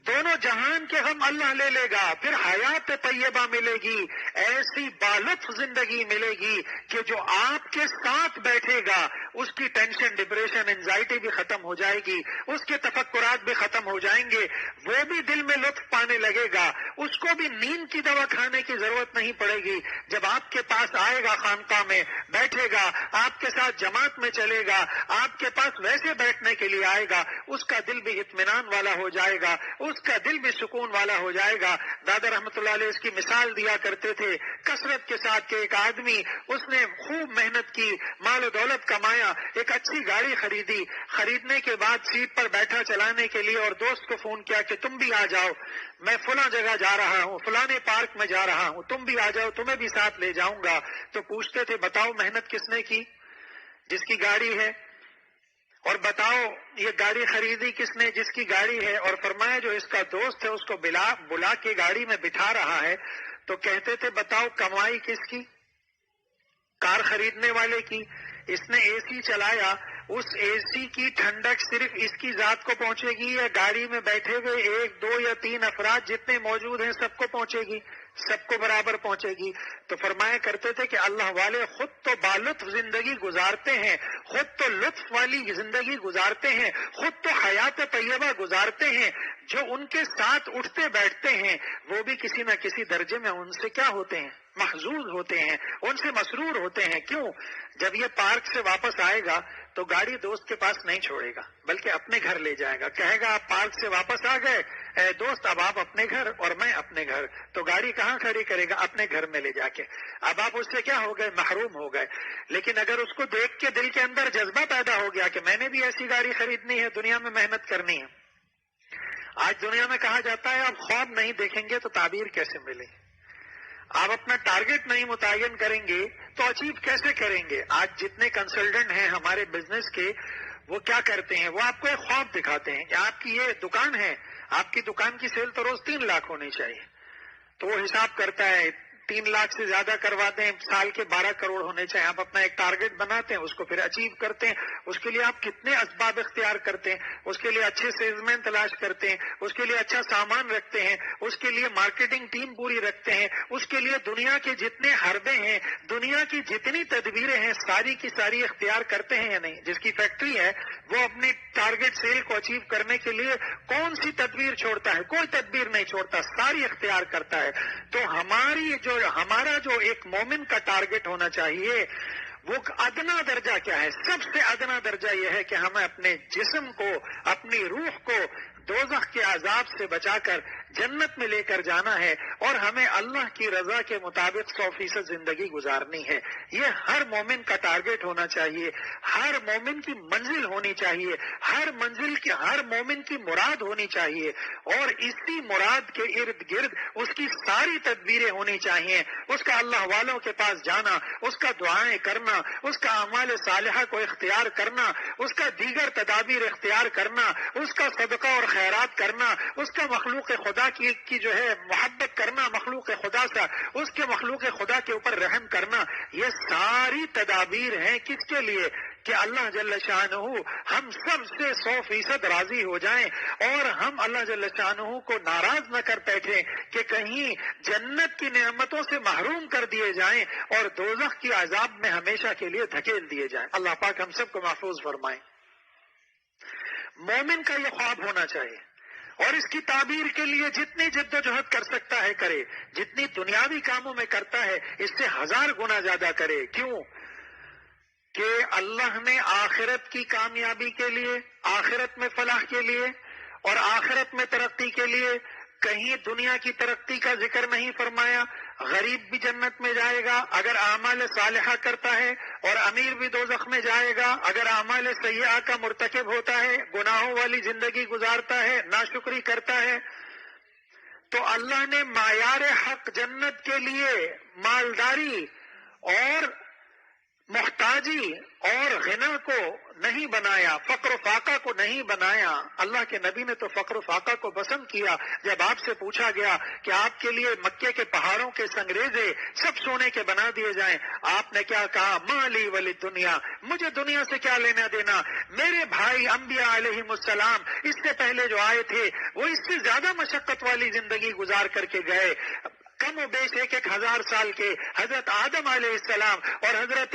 دونوں جہان کے غم اللہ لے لے گا. پھر حیات طیبہ ملے گی، ایسی بالطف زندگی ملے گی کہ جو آپ کے ساتھ بیٹھے گا اس کی ٹینشن، ڈپریشن، انزائٹی بھی ختم ہو جائے گی، اس کے تفکرات بھی ختم ہو جائیں گے، وہ بھی دل میں لطف پانے لگے گا، اس کو بھی نیند کی دوا کھانے کی ضرورت نہیں پڑے گی. جب آپ کے پاس آئے گا، خانقاہ میں بیٹھے گا، آپ کے ساتھ جماعت میں چلے گا، آپ کے پاس ویسے بیٹھنے کے لیے آئے گا، اس کا دل بھی اطمینان والا ہو جائے گا، اس کا دل بھی سکون والا ہو جائے گا. دادا رحمت اللہ علیہ اس کی مثال دیا کرتے تھے کثرت کے ساتھ کہ ایک آدمی اس نے خوب محنت کی، مال و دولت کمایا، ایک اچھی گاڑی خریدی، خریدنے کے بعد سیٹ پر بیٹھا چلانے کے لیے اور دوست کو فون کیا کہ تم بھی آ جاؤ، میں فلاں جگہ جا رہا ہوں، فلانے پارک میں جا رہا ہوں، تم بھی آ جاؤ، تمہیں بھی ساتھ لے جاؤں گا. تو پوچھتے تھے بتاؤ محنت کس نے کی؟ جس کی گاڑی ہے. اور بتاؤ یہ گاڑی خریدی کس نے؟ جس کی گاڑی ہے. اور فرمایا جو اس کا دوست ہے اس کو بلا کے گاڑی میں بٹھا رہا ہے. تو کہتے تھے بتاؤ کمائی کس کی؟ کار خریدنے والے کی. اس نے اے سی چلایا، اس اے سی کی ٹھنڈک صرف اس کی ذات کو پہنچے گی یا گاڑی میں بیٹھے ہوئے 1، 2 یا 3 افراد جتنے موجود ہیں سب کو پہنچے گی؟ سب کو برابر پہنچے گی. تو فرمایا کرتے تھے کہ اللہ والے خود تو بالطف زندگی گزارتے ہیں، خود تو لطف والی زندگی گزارتے ہیں، خود تو حیات طیبہ گزارتے ہیں. جو ان کے ساتھ اٹھتے بیٹھتے ہیں وہ بھی کسی نہ کسی درجے میں ان سے کیا ہوتے ہیں؟ محظوظ ہوتے ہیں، ان سے مسرور ہوتے ہیں. کیوں؟ جب یہ پارک سے واپس آئے گا تو گاڑی دوست کے پاس نہیں چھوڑے گا بلکہ اپنے گھر لے جائے گا. کہے گا آپ پارک سے واپس آ گئے، اے دوست اب آپ اپنے گھر اور میں اپنے گھر. تو گاڑی کہاں کھڑی کرے گا؟ اپنے گھر میں لے جا کے. اب آپ اس سے کیا ہو گئے؟ محروم ہو گئے. لیکن اگر اس کو دیکھ کے دل کے اندر جذبہ پیدا ہو گیا کہ میں نے بھی ایسی گاڑی خریدنی ہے، دنیا میں محنت کرنی ہے. آج دنیا میں کہا جاتا ہے آپ خواب نہیں دیکھیں گے تو تعبیر کیسے ملے؟ آپ اپنا ٹارگٹ نہیں متعین کریں گے تو اچیو کیسے کریں گے؟ آج جتنے کنسلٹنٹ ہیں ہمارے بزنس کے وہ کیا کرتے ہیں؟ وہ آپ کو ایک خواب دکھاتے ہیں کہ آپ کی یہ دکان ہے، آپ کی دکان کی سیل تو روز 3 لاکھ ہونی چاہیے. تو وہ حساب کرتا ہے 3 لاکھ سے زیادہ کروا دیں، سال کے 12 کروڑ ہونے چاہیے. آپ اپنا ایک ٹارگٹ بناتے ہیں، اس کو پھر اچیو کرتے ہیں. اس کے لیے آپ کتنے اسباب اختیار کرتے ہیں، اس کے لیے اچھے سیلز مین تلاش کرتے ہیں، اس کے لیے اچھا سامان رکھتے ہیں، اس کے لیے مارکیٹنگ ٹیم پوری رکھتے ہیں، اس کے لیے دنیا کے جتنے حربے ہیں، دنیا کی جتنی تدبیریں ہیں ساری کی ساری اختیار کرتے ہیں یا نہیں؟ جس کی فیکٹری ہے وہ اپنی ٹارگٹ سیل کو اچیو کرنے کے لیے کون سی تدبیر چھوڑتا ہے؟ کوئی تدبیر نہیں چھوڑتا، ساری اختیار کرتا ہے. تو ہمارا جو ایک مومن کا ٹارگٹ ہونا چاہیے وہ ادنا درجہ کیا ہے؟ سب سے ادنا درجہ یہ ہے کہ ہمیں اپنے جسم کو، اپنی روح کو دوزخ کے عذاب سے بچا کر جنت میں لے کر جانا ہے اور ہمیں اللہ کی رضا کے مطابق 100% زندگی گزارنی ہے. یہ ہر مومن کا ٹارگٹ ہونا چاہیے، ہر مومن کی منزل ہونی چاہیے، ہر مومن کی مراد ہونی چاہیے اور اسی مراد کے ارد گرد اس کی ساری تدبیریں ہونی چاہیے. اس کا اللہ والوں کے پاس جانا، اس کا دعائیں کرنا، اس کا اعمال صالحہ کو اختیار کرنا، اس کا دیگر تدابیر اختیار کرنا، اس کا صدقہ اور خیرات کرنا، اس کا مخلوق خدا خدا کی جو ہے محبت کرنا مخلوق خدا سے، اس کے مخلوق خدا کے اوپر رحم کرنا، یہ ساری تدابیر ہیں کس کے لیے؟ کہ اللہ جل شانہ ہم سب سے 100% راضی ہو جائیں اور ہم اللہ جل شانہ کو ناراض نہ کر بیٹھیں کہ کہیں جنت کی نعمتوں سے محروم کر دیے جائیں اور دوزخ کی عذاب میں ہمیشہ کے لیے دھکیل دیے جائیں۔ اللہ پاک ہم سب کو محفوظ فرمائے۔ مومن کا یہ خواب ہونا چاہیے اور اس کی تعبیر کے لیے جتنی جد و جہد کر سکتا ہے کرے، جتنی دنیاوی کاموں میں کرتا ہے اس سے 1000 گنا زیادہ کرے۔ کیوں؟ کہ اللہ نے آخرت کی کامیابی کے لیے، آخرت میں فلاح کے لیے اور آخرت میں ترقی کے لیے کہیں دنیا کی ترقی کا ذکر نہیں فرمایا۔ غریب بھی جنت میں جائے گا اگر اعمال صالحہ کرتا ہے، اور امیر بھی دوزخ میں جائے گا اگر اعمال سیئہ کا مرتکب ہوتا ہے، گناہوں والی زندگی گزارتا ہے، ناشکری کرتا ہے۔ تو اللہ نے معیار حق جنت کے لیے مالداری اور محتاجی اور غنا کو نہیں بنایا، فقر و فاقہ کو نہیں بنایا۔ اللہ کے نبی نے تو فقر و فاقہ کو پسند کیا۔ جب آپ سے پوچھا گیا کہ آپ کے لیے مکے کے پہاڑوں کے سنگریزے سب سونے کے بنا دیے جائیں، آپ نے کیا کہا؟ مالی ولی دنیا، مجھے دنیا سے کیا لینا دینا، میرے بھائی انبیاء علیہم السلام اس سے پہلے جو آئے تھے وہ اس سے زیادہ مشقت والی زندگی گزار کر کے گئے۔ کم و بیش 1000 سال کے حضرت آدم علیہ السلام اور حضرت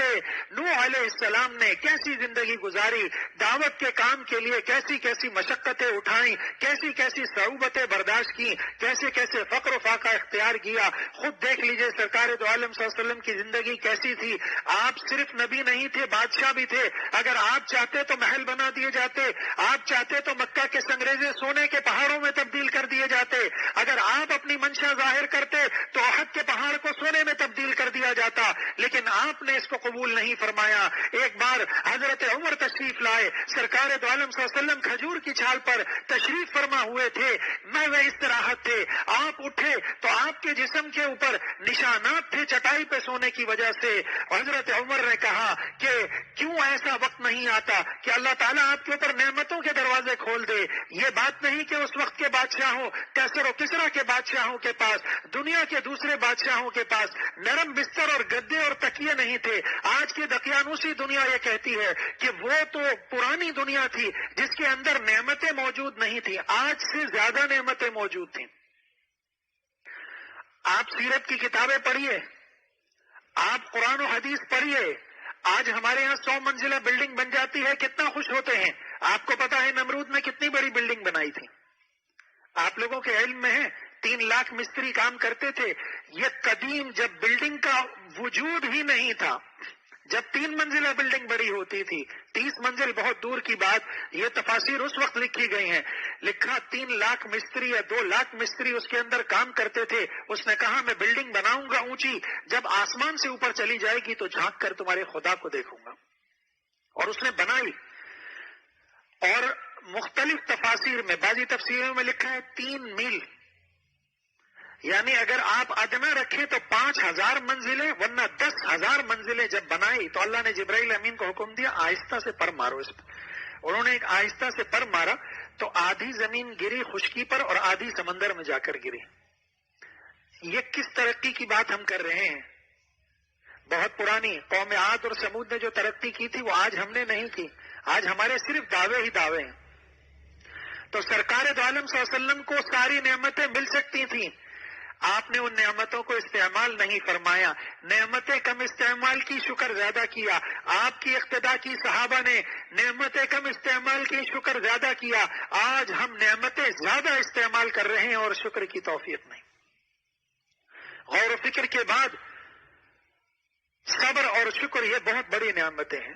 نوح علیہ السلام نے کیسی زندگی گزاری، دعوت کے کام کے لیے کیسی کیسی مشقتیں اٹھائیں، کیسی کیسی صعوبتیں برداشت کی، کیسے کیسے فقر و فاقہ اختیار کیا۔ خود دیکھ لیجئے سرکار دو عالم صلی اللہ علیہ وسلم کی زندگی کیسی تھی۔ آپ صرف نبی نہیں تھے، بادشاہ بھی تھے۔ اگر آپ چاہتے تو محل بنا دیے جاتے، آپ چاہتے تو مکہ کے سنگریزے سونے کے پہاڑوں میں تبدیل کر دیے جاتے، اگر آپ اپنی منشا ظاہر کرتے تو احد کے پہاڑ کو سونے میں تبدیل کر دیا جاتا، لیکن آپ نے اس کو قبول نہیں فرمایا۔ ایک بار حضرت عمر تشریف لائے، سرکار دو عالم صلی اللہ علیہ وسلم کھجور کی چھال پر تشریف فرما ہوئے تھے، میں وہ استراحت تھے، آپ اٹھے تو آپ کے جسم کے اوپر نشانات تھے چٹائی پہ سونے کی وجہ سے۔ حضرت عمر نے کہا کہ کیوں ایسا وقت نہیں آتا کہ اللہ تعالیٰ آپ کے اوپر نعمتوں کے دروازے کھول دے۔ یہ بات نہیں کہ اس وقت کے بادشاہوں کیسر و کسرا کے بادشاہوں کے پاس، دنیا کے دوسرے بادشاہوں کے پاس نرم بستر اور گدے اور تکیے نہیں تھے۔ آج کی دقیانوسی دنیا یہ کہتی ہے کہ وہ تو پرانی دنیا تھی جس کے اندر نعمتیں موجود نہیں تھی، آج سے زیادہ نعمتیں موجود تھیں۔ آپ سیرت کی کتابیں پڑھیے، آپ قرآن و حدیث پڑھیے، آج ہمارے یہاں 100 منزلہ بلڈنگ بن جاتی ہے، کتنا خوش ہوتے ہیں۔ آپ کو پتا ہے نمرود نے کتنی بڑی بلڈنگ بنائی تھی؟ آپ لوگوں کے علم میں ہے 3 لاکھ مستری کام کرتے تھے۔ یہ قدیم جب بلڈنگ کا وجود ہی نہیں تھا، جب 3 منزلہ بلڈنگ بڑی ہوتی تھی، 30 منزل بہت دور کی بات، یہ تفاسیر اس وقت لکھی گئی ہیں، لکھا 3 لاکھ مستری یا 2 لاکھ مستری اس کے اندر کام کرتے تھے۔ اس نے کہا میں بلڈنگ بناؤں گا اونچی، جب آسمان سے اوپر چلی جائے گی تو جھانک کر تمہارے خدا کو دیکھوں گا، اور اس نے بنائی۔ اور مختلف تفاسیر میں، بعضی تفسیروں میں لکھا ہے 3 میل، یعنی اگر آپ ادنا رکھیں تو 5000 منزلیں، ورنہ 10,000 منزلیں جب بنائی تو اللہ نے جبرائیل امین کو حکم دیا آہستہ سے پر مارو اس پر۔ انہوں نے ایک آہستہ سے پر مارا تو آدھی زمین گری خشکی پر اور آدھی سمندر میں جا کر گری۔ یہ کس ترقی کی بات ہم کر رہے ہیں؟ بہت پرانی قوم عاد اور سمود نے جو ترقی کی تھی وہ آج ہم نے نہیں کی، آج ہمارے صرف دعوے ہی دعوے ہیں۔ تو سرکار دو عالم صلی اللہ علیہ وسلم کو ساری نعمتیں مل سکتی تھیں، آپ نے ان نعمتوں کو استعمال نہیں فرمایا، نعمتیں کم استعمال کی، شکر زیادہ کیا۔ آپ کی اقتدا کی صحابہ نے نعمتیں کم استعمال کی، شکر زیادہ کیا۔ آج ہم نعمتیں زیادہ استعمال کر رہے ہیں اور شکر کی توفیق نہیں۔ غور و فکر کے بعد صبر اور شکر یہ بہت بڑی نعمتیں ہیں۔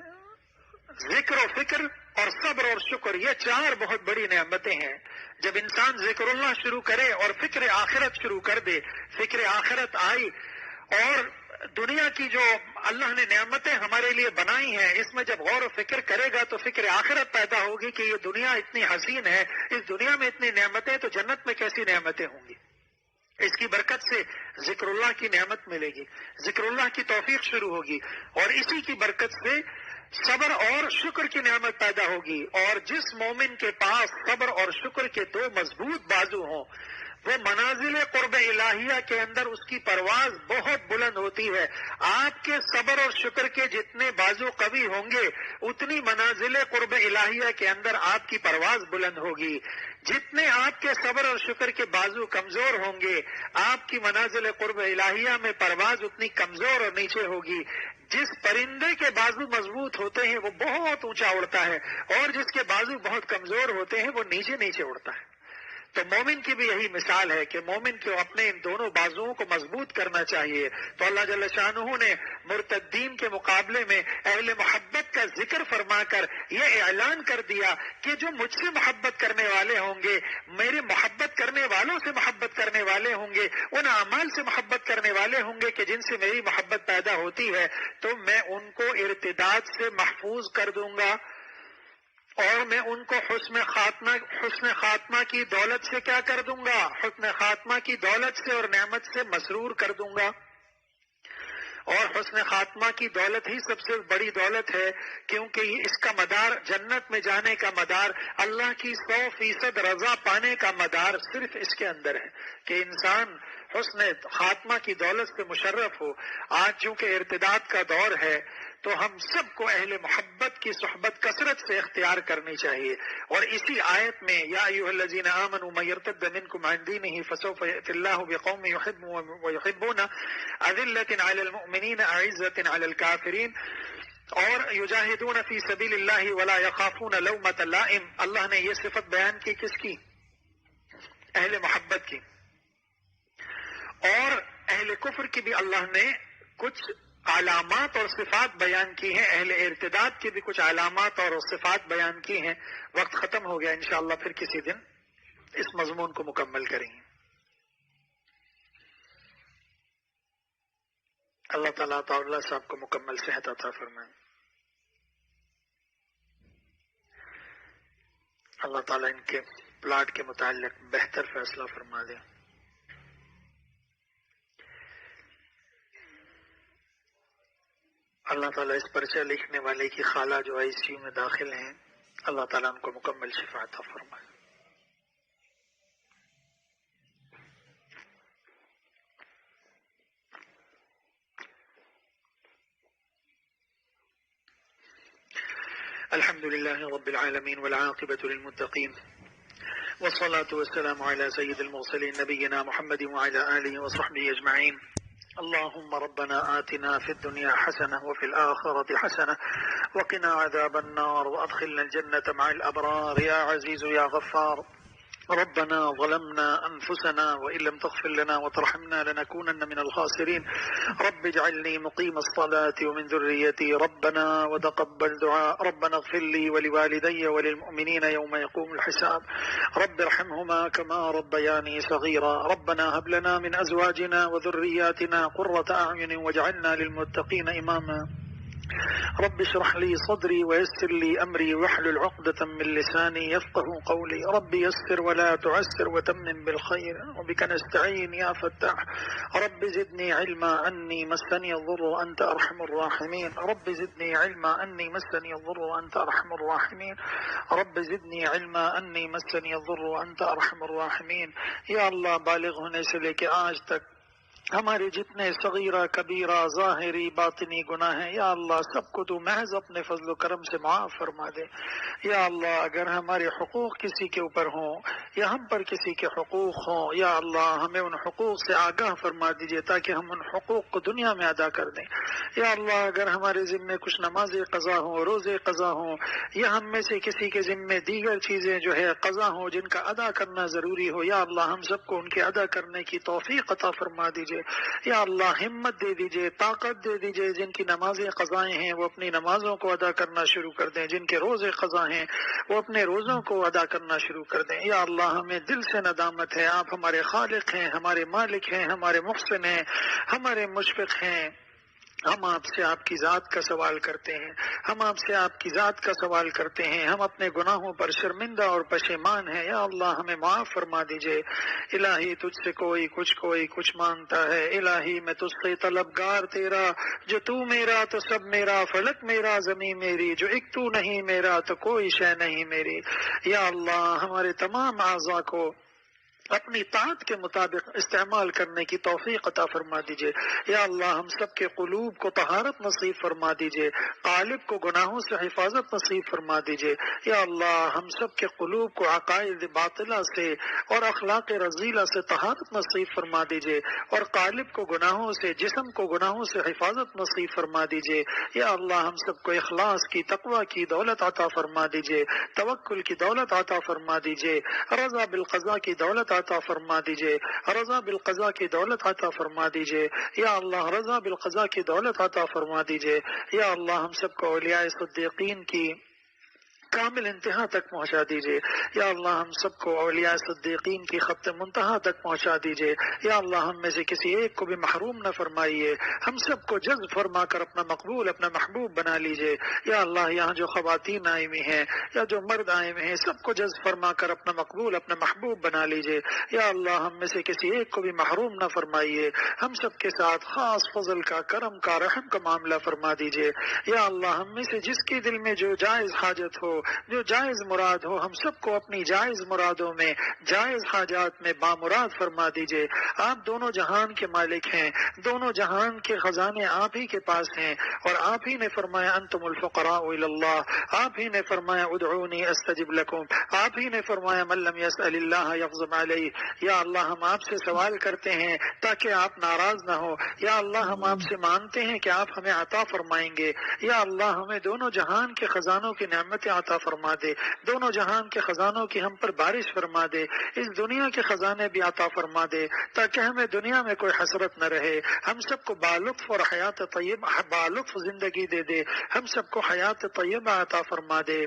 ذکر و فکر اور صبر اور شکر یہ 4 بہت بڑی نعمتیں ہیں۔ جب انسان ذکر اللہ شروع کرے اور فکر آخرت شروع کر دے، فکر آخرت آئی اور دنیا کی جو اللہ نے نعمتیں ہمارے لیے بنائی ہیں اس میں جب غور و فکر کرے گا تو فکر آخرت پیدا ہوگی کہ یہ دنیا اتنی حسین ہے، اس دنیا میں اتنی نعمتیں تو جنت میں کیسی نعمتیں ہوں گی۔ اس کی برکت سے ذکر اللہ کی نعمت ملے گی، ذکر اللہ کی توفیق شروع ہوگی، اور اسی کی برکت سے صبر اور شکر کی نعمت پیدا ہوگی۔ اور جس مومن کے پاس صبر اور شکر کے 2 مضبوط بازو ہوں وہ منازل قرب الہیہ کے اندر اس کی پرواز بہت بلند ہوتی ہے. آپ کے صبر اور شکر کے جتنے بازو قوی ہوں گے اتنی منازل قرب الہیہ کے اندر آپ کی پرواز بلند ہوگی. جتنے آپ کے صبر اور شکر کے بازو کمزور ہوں گے آپ کی منازل قرب الہیہ میں پرواز اتنی کمزور اور نیچے ہوگی. جس پرندے کے بازو مضبوط ہوتے ہیں وہ بہت اونچا اڑتا ہے اور جس کے بازو بہت کمزور ہوتے ہیں وہ نیچے نیچے اڑتا ہے. تو مومن کی بھی یہی مثال ہے کہ مومن کو اپنے ان دونوں بازوؤں کو مضبوط کرنا چاہیے. تو اللہ جل شانہ نے مرتدین کے مقابلے میں اہل محبت کا ذکر فرما کر یہ اعلان کر دیا کہ جو مجھ سے محبت کرنے والے ہوں گے، میرے محبت کرنے والوں سے محبت کرنے والے ہوں گے، ان اعمال سے محبت کرنے والے ہوں گے کہ جن سے میری محبت پیدا ہوتی ہے، تو میں ان کو ارتداد سے محفوظ کر دوں گا اور میں ان کو حسن خاتمہ کی دولت سے کیا کر دوں گا؟ حسن خاتمہ کی دولت سے اور نعمت سے مسرور کر دوں گا. اور حسن خاتمہ کی دولت ہی سب سے بڑی دولت ہے، کیونکہ اس کا مدار، جنت میں جانے کا مدار، اللہ کی 100% رضا پانے کا مدار صرف اس کے اندر ہے کہ انسان حسن خاتمہ کی دولت سے مشرف ہو. آج چونکہ ارتداد کا دور ہے تو ہم سب کو اہل محبت کی صحبت کثرت سے اختیار کرنی چاہیے. اور اسی آیت میں یا ایھا الذین آمنوا من یرتد منکم عن دینہ فسوف یأتی اللہ بقوم یحبهم ویحبون اذلۃ علی المؤمنین اعزۃ علی الکافرین اور یجاہدون فی سبیل اللہ ولا یخافون لومۃ لائم. اللہ نے یہ صفت بیان کی کس کی؟ اہل محبت کی. اور اہل کفر کی بھی اللہ نے کچھ علامات اور صفات بیان کی ہیں. اہل ارتداد کی بھی کچھ علامات اور صفات بیان کی ہیں. وقت ختم ہو گیا، انشاءاللہ پھر کسی دن اس مضمون کو مکمل کریں گے. اللہ تعالیٰ تعالی صاحب کو مکمل صحت عطا فرمائے. اللہ تعالیٰ ان کے پلاٹ کے متعلق بہتر فیصلہ فرما دے. اللہ تعالیٰ اس پرچہ لکھنے والے کی خالہ جو آئی سی یو میں داخل ہیں، اللہ تعالیٰ ان کو مکمل شفا عطا فرمائے. الحمد للہ رب العالمین والعاقبۃ للمتقین والصلاة والسلام على سید المرسلین نبینا محمد وعلى آلہ وصحبہ اجمعین. اللهم ربنا آتنا في الدنيا حسنة وفي الآخرة حسنة وقنا عذاب النار وأدخلنا الجنة مع الأبرار يا عزيز يا غفار. ربنا ظلمنا أنفسنا وإن لم تغفر لنا وترحمنا لنكونن من الخاسرين. رب اجعلني مقيم الصلاة ومن ذريتي ربنا وتقبل دعاء. ربنا اغفر لي ولوالدي وللمؤمنين يوم يقوم الحساب. رب ارحمهما كما ربياني صغيرا. ربنا هب لنا من أزواجنا وذرياتنا قرة أعين واجعلنا للمتقين إماما. رب اشرح لي صدري ويسر لي أمري واحلل عقدة من لساني يفقه قولي. رب يسر ولا تعسر وتمم بالخير وبك نستعين يا فتاح. رب زدني علما أني مسني الضر وأنت أرحم الراحمين. رب زدني علما أني مسني الضر وأنت أرحم الراحمين. رب زدني علما أني مسني الضر وأنت أرحم الراحمين. یا اللہ، بالغ ہونے سے لے کے آج تک ہمارے جتنے صغیرہ کبیرہ ظاہری باطنی گناہ ہیں، یا اللہ سب کو تو محض اپنے فضل و کرم سے معاف فرما دے. یا اللہ اگر ہمارے حقوق کسی کے اوپر ہوں یا ہم پر کسی کے حقوق ہوں، یا اللہ ہمیں ان حقوق سے آگاہ فرما دیجئے تاکہ ہم ان حقوق کو دنیا میں ادا کر دیں. یا اللہ اگر ہمارے ذمے کچھ نماز قضا ہوں، روزے قضا ہوں، یا ہم میں سے کسی کے ذمے دیگر چیزیں جو ہے قضا ہوں جن کا ادا کرنا ضروری ہو، یا اللہ ہم سب کو ان کے ادا کرنے کی توفیق عطا فرما دیجئے. یا اللہ ہمت دے دیجئے، طاقت دے دیجئے. جن کی نمازیں قضائیں ہیں وہ اپنی نمازوں کو ادا کرنا شروع کر دیں، جن کے روزے قضا ہیں وہ اپنے روزوں کو ادا کرنا شروع کر دیں. یا اللہ ہمیں دل سے ندامت ہے، آپ ہمارے خالق ہیں، ہمارے مالک ہیں، ہمارے محسن ہیں، ہمارے مشفق ہیں. ہم آپ سے آپ کی ذات کا سوال کرتے ہیں، ہم آپ سے آپ کی ذات کا سوال کرتے ہیں. ہم اپنے گناہوں پر شرمندہ اور پشیمان ہیں. یا اللہ ہمیں معاف فرما دیجئے. الہی تجھ سے کوئی کچھ مانگتا ہے. الہی میں تجھ سے طلبگار تیرا، جو تو میرا تو سب میرا، فلک میرا زمین میری، جو ایک تو نہیں میرا تو کوئی شے نہیں میری. یا اللہ ہمارے تمام اعضاء کو اپنی طاعت کے مطابق استعمال کرنے کی توفیق عطا فرما دیجئے۔ یا اللہ ہم سب کے قلوب کو طہارت نصیب فرما دیجئے، قالب کو گناہوں سے حفاظت نصیب فرما دیجئے۔ یا اللہ ہم سب کے قلوب کو عقائد باطلہ سے اور اخلاق رذیلہ سے طہارت نصیب فرما دیجئے، اور قالب کو گناہوں سے، جسم کو گناہوں سے حفاظت نصیب فرما دیجئے۔ یا اللہ ہم سب کو اخلاص کی، تقوی کی دولت عطا فرما دیجئے، توکل کی دولت عطا فرما دیجئے، رضا بالقضاء کی دولت عطا فرما دیجئے، رضا بالقضاء کی دولت عطا فرما دیجئے۔ یا اللہ رضا بالقضاء کی دولت عطا فرما دیجئے۔ یا اللہ ہم سب کو اولیاء صدیقین کی کامل انتہا تک پہنچا دیجئے۔ یا اللہ ہم سب کو اولیاء صدیقین کی خط منتہا تک پہنچا دیجئے۔ یا اللہ ہم میں سے کسی ایک کو بھی محروم نہ فرمائیے، ہم سب کو جذب فرما کر اپنا مقبول، اپنا محبوب بنا لیجئے۔ یا اللہ یہاں جو خواتین آئی ہوئی ہیں یا جو مرد آئے ہوئے ہیں، سب کو جذب فرما کر اپنا مقبول، اپنا محبوب بنا لیجئے۔ یا اللہ ہم میں سے کسی ایک کو بھی محروم نہ فرمائیے، ہم سب کے ساتھ خاص فضل کا، کرم کا، رحم کا معاملہ فرما دیجئے۔ یا اللہ ہم میں سے جس کے دل میں جو جائز حاجت ہو، جو جائز مراد ہو، ہم سب کو اپنی جائز مرادوں میں، جائز حاجات میں بامراد فرما دیجئے۔ آپ دونوں جہان کے مالک ہیں، دونوں جہان کے خزانے آپ ہی کے پاس ہیں، اور آپ ہی نے فرمایا انتم الفقراء الی اللہ، آپ ہی نے فرمایا ادعونی استجب لکم، آپ ہی نے فرمایا من لم یسأل اللہ یغضب علیہ۔ یا اللہ ہم آپ سے سوال کرتے ہیں تاکہ آپ ناراض نہ ہو۔ یا اللہ ہم آپ سے مانتے ہیں کہ آپ ہمیں عطا فرمائیں گے۔ یا اللہ ہمیں دونوں جہان کے خزانوں کی نعمتیں عطا فرما دے، دونوں جہان کے خزانوں کی ہم پر بارش فرما دے، اس دنیا کے خزانے بھی عطا فرما دے تاکہ ہمیں دنیا میں کوئی حسرت نہ رہے، ہم سب کو بالطف اور حیات طیبہ، بالطف زندگی دے دے، ہم سب کو حیات طیبہ عطا فرما دے،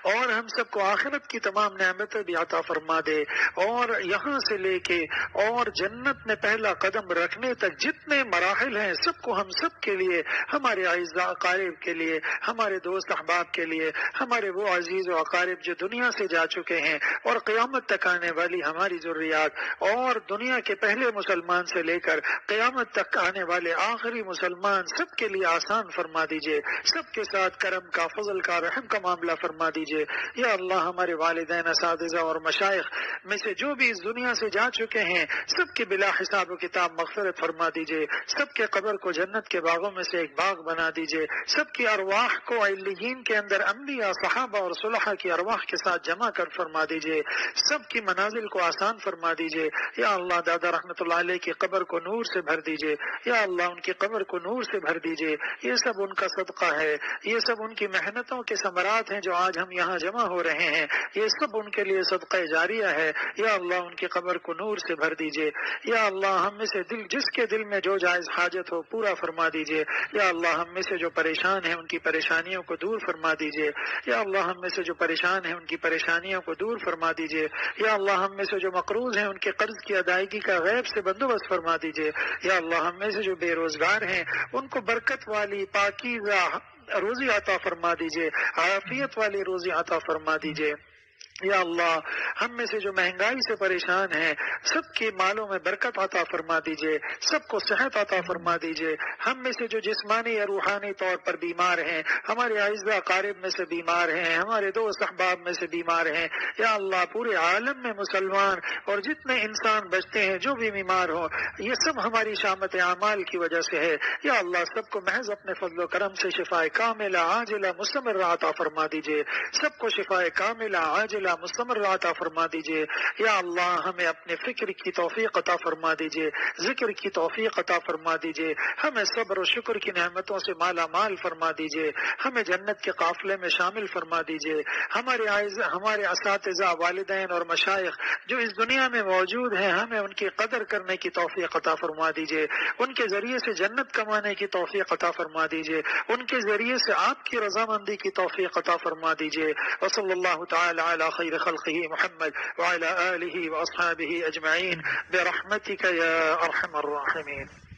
اور ہم سب کو آخرت کی تمام نعمتیں بھی عطا فرما دے، اور یہاں سے لے کے اور جنت میں پہلا قدم رکھنے تک جتنے مراحل ہیں سب کو ہم سب کے لیے، ہمارے اعزاء اقارب کے لیے، ہمارے دوست احباب کے لیے، ہمارے وہ عزیز و اقارب جو دنیا سے جا چکے ہیں، اور قیامت تک آنے والی ہماری ضروریات، اور دنیا کے پہلے مسلمان سے لے کر قیامت تک آنے والے آخری مسلمان، سب کے لیے آسان فرما دیجئے، سب کے ساتھ کرم کا، فضل کا، رحم کا معاملہ فرما دیجئے۔ یا اللہ ہمارے والدین، اساتذہ اور مشائخ میں سے جو بھی اس دنیا سے جا چکے ہیں، سب کی بلا حساب و کتاب مغفرت فرما دیجئے، سب کے قبر کو جنت کے باغوں میں سے ایک باغ بنا دیجئے، سب کی ارواح کو علیین کے اندر انبیاء، صحابہ اور صلحاء کی ارواح کے ساتھ جمع کر فرما دیجئے، سب کی منازل کو آسان فرما دیجئے۔ یا اللہ دادا رحمت اللہ علیہ کی قبر کو نور سے بھر دیجئے، یا اللہ ان کی قبر کو نور سے بھر دیجئے، یہ سب ان کا صدقہ ہے، یہ سب ان کی محنتوں کے ثمرات ہیں جو آج ہم یہاں جمع ہو رہے ہیں، یہ سب ان کے لیے صدقہ جاریہ ہے۔ یا اللہ ان کی قبر کو نور سے بھر دیجئے۔ یا اللہ ہم میں سے جس کے دل میں جو جائز حاجت ہو پورا فرما دیجئے۔ یا اللہ ہم میں سے جو پریشان ہیں ان کی پریشانیوں کو دور فرما دیجئے۔ یا اللہ ہم میں سے جو پریشان ہیں ان کی پریشانیوں کو دور فرما دیجئے۔ یا اللہ ہم میں سے جو مقروض ہیں ان کے قرض کی ادائیگی کا غیب سے بندوبست فرما دیجئے۔ یا اللہ ہم میں سے جو بے روزگار ہیں ان کو برکت والی، پاکیزہ روزی عطا فرما دیجئے، عافیت والی روزی عطا فرما دیجئے۔ یا اللہ ہم میں سے جو مہنگائی سے پریشان ہیں سب کے مالوں میں برکت عطا فرما دیجئے، سب کو صحت عطا فرما دیجئے۔ ہم میں سے جو جسمانی یا روحانی طور پر بیمار ہیں، ہمارے اعزاء اقارب میں سے بیمار ہیں، ہمارے دوست احباب میں سے بیمار ہیں، یا اللہ پورے عالم میں مسلمان اور جتنے انسان بچتے ہیں جو بھی بیمار ہوں، یہ سب ہماری شامت اعمال کی وجہ سے ہے۔ یا اللہ سب کو محض اپنے فضل و کرم سے شفاء کاملہ عاجلہ مستمرہ عطا فرما دیجئے، سب کو شفاء کاملہ عاجلہ مستمر عطا فرما دیجئے۔ یا اللہ ہمیں اپنے فکر کی توفیق عطا فرما دیجئے، ذکر کی توفیق عطا فرما دیجئے، ہمیں صبر و شکر کی نعمتوں سے مالا مال فرما دیجئے، ہمیں جنت کے قافلے میں شامل فرما دیجئے۔ ہمارے اساتذہ، والدین اور مشائخ جو اس دنیا میں موجود ہیں، ہمیں ان کی قدر کرنے کی توفیق عطا فرما دیجئے، ان کے ذریعے سے جنت کمانے کی توفیق عطا فرما دیجئے، ان کے ذریعے سے آپ کی رضامندی کی توفیق عطا فرما دیجئے۔ وصلی اللہ تعالی علی خیر خلقہ محمد وعلى آلہ واصحابہ اجمعین برحمتک یا ارحم الراحمین۔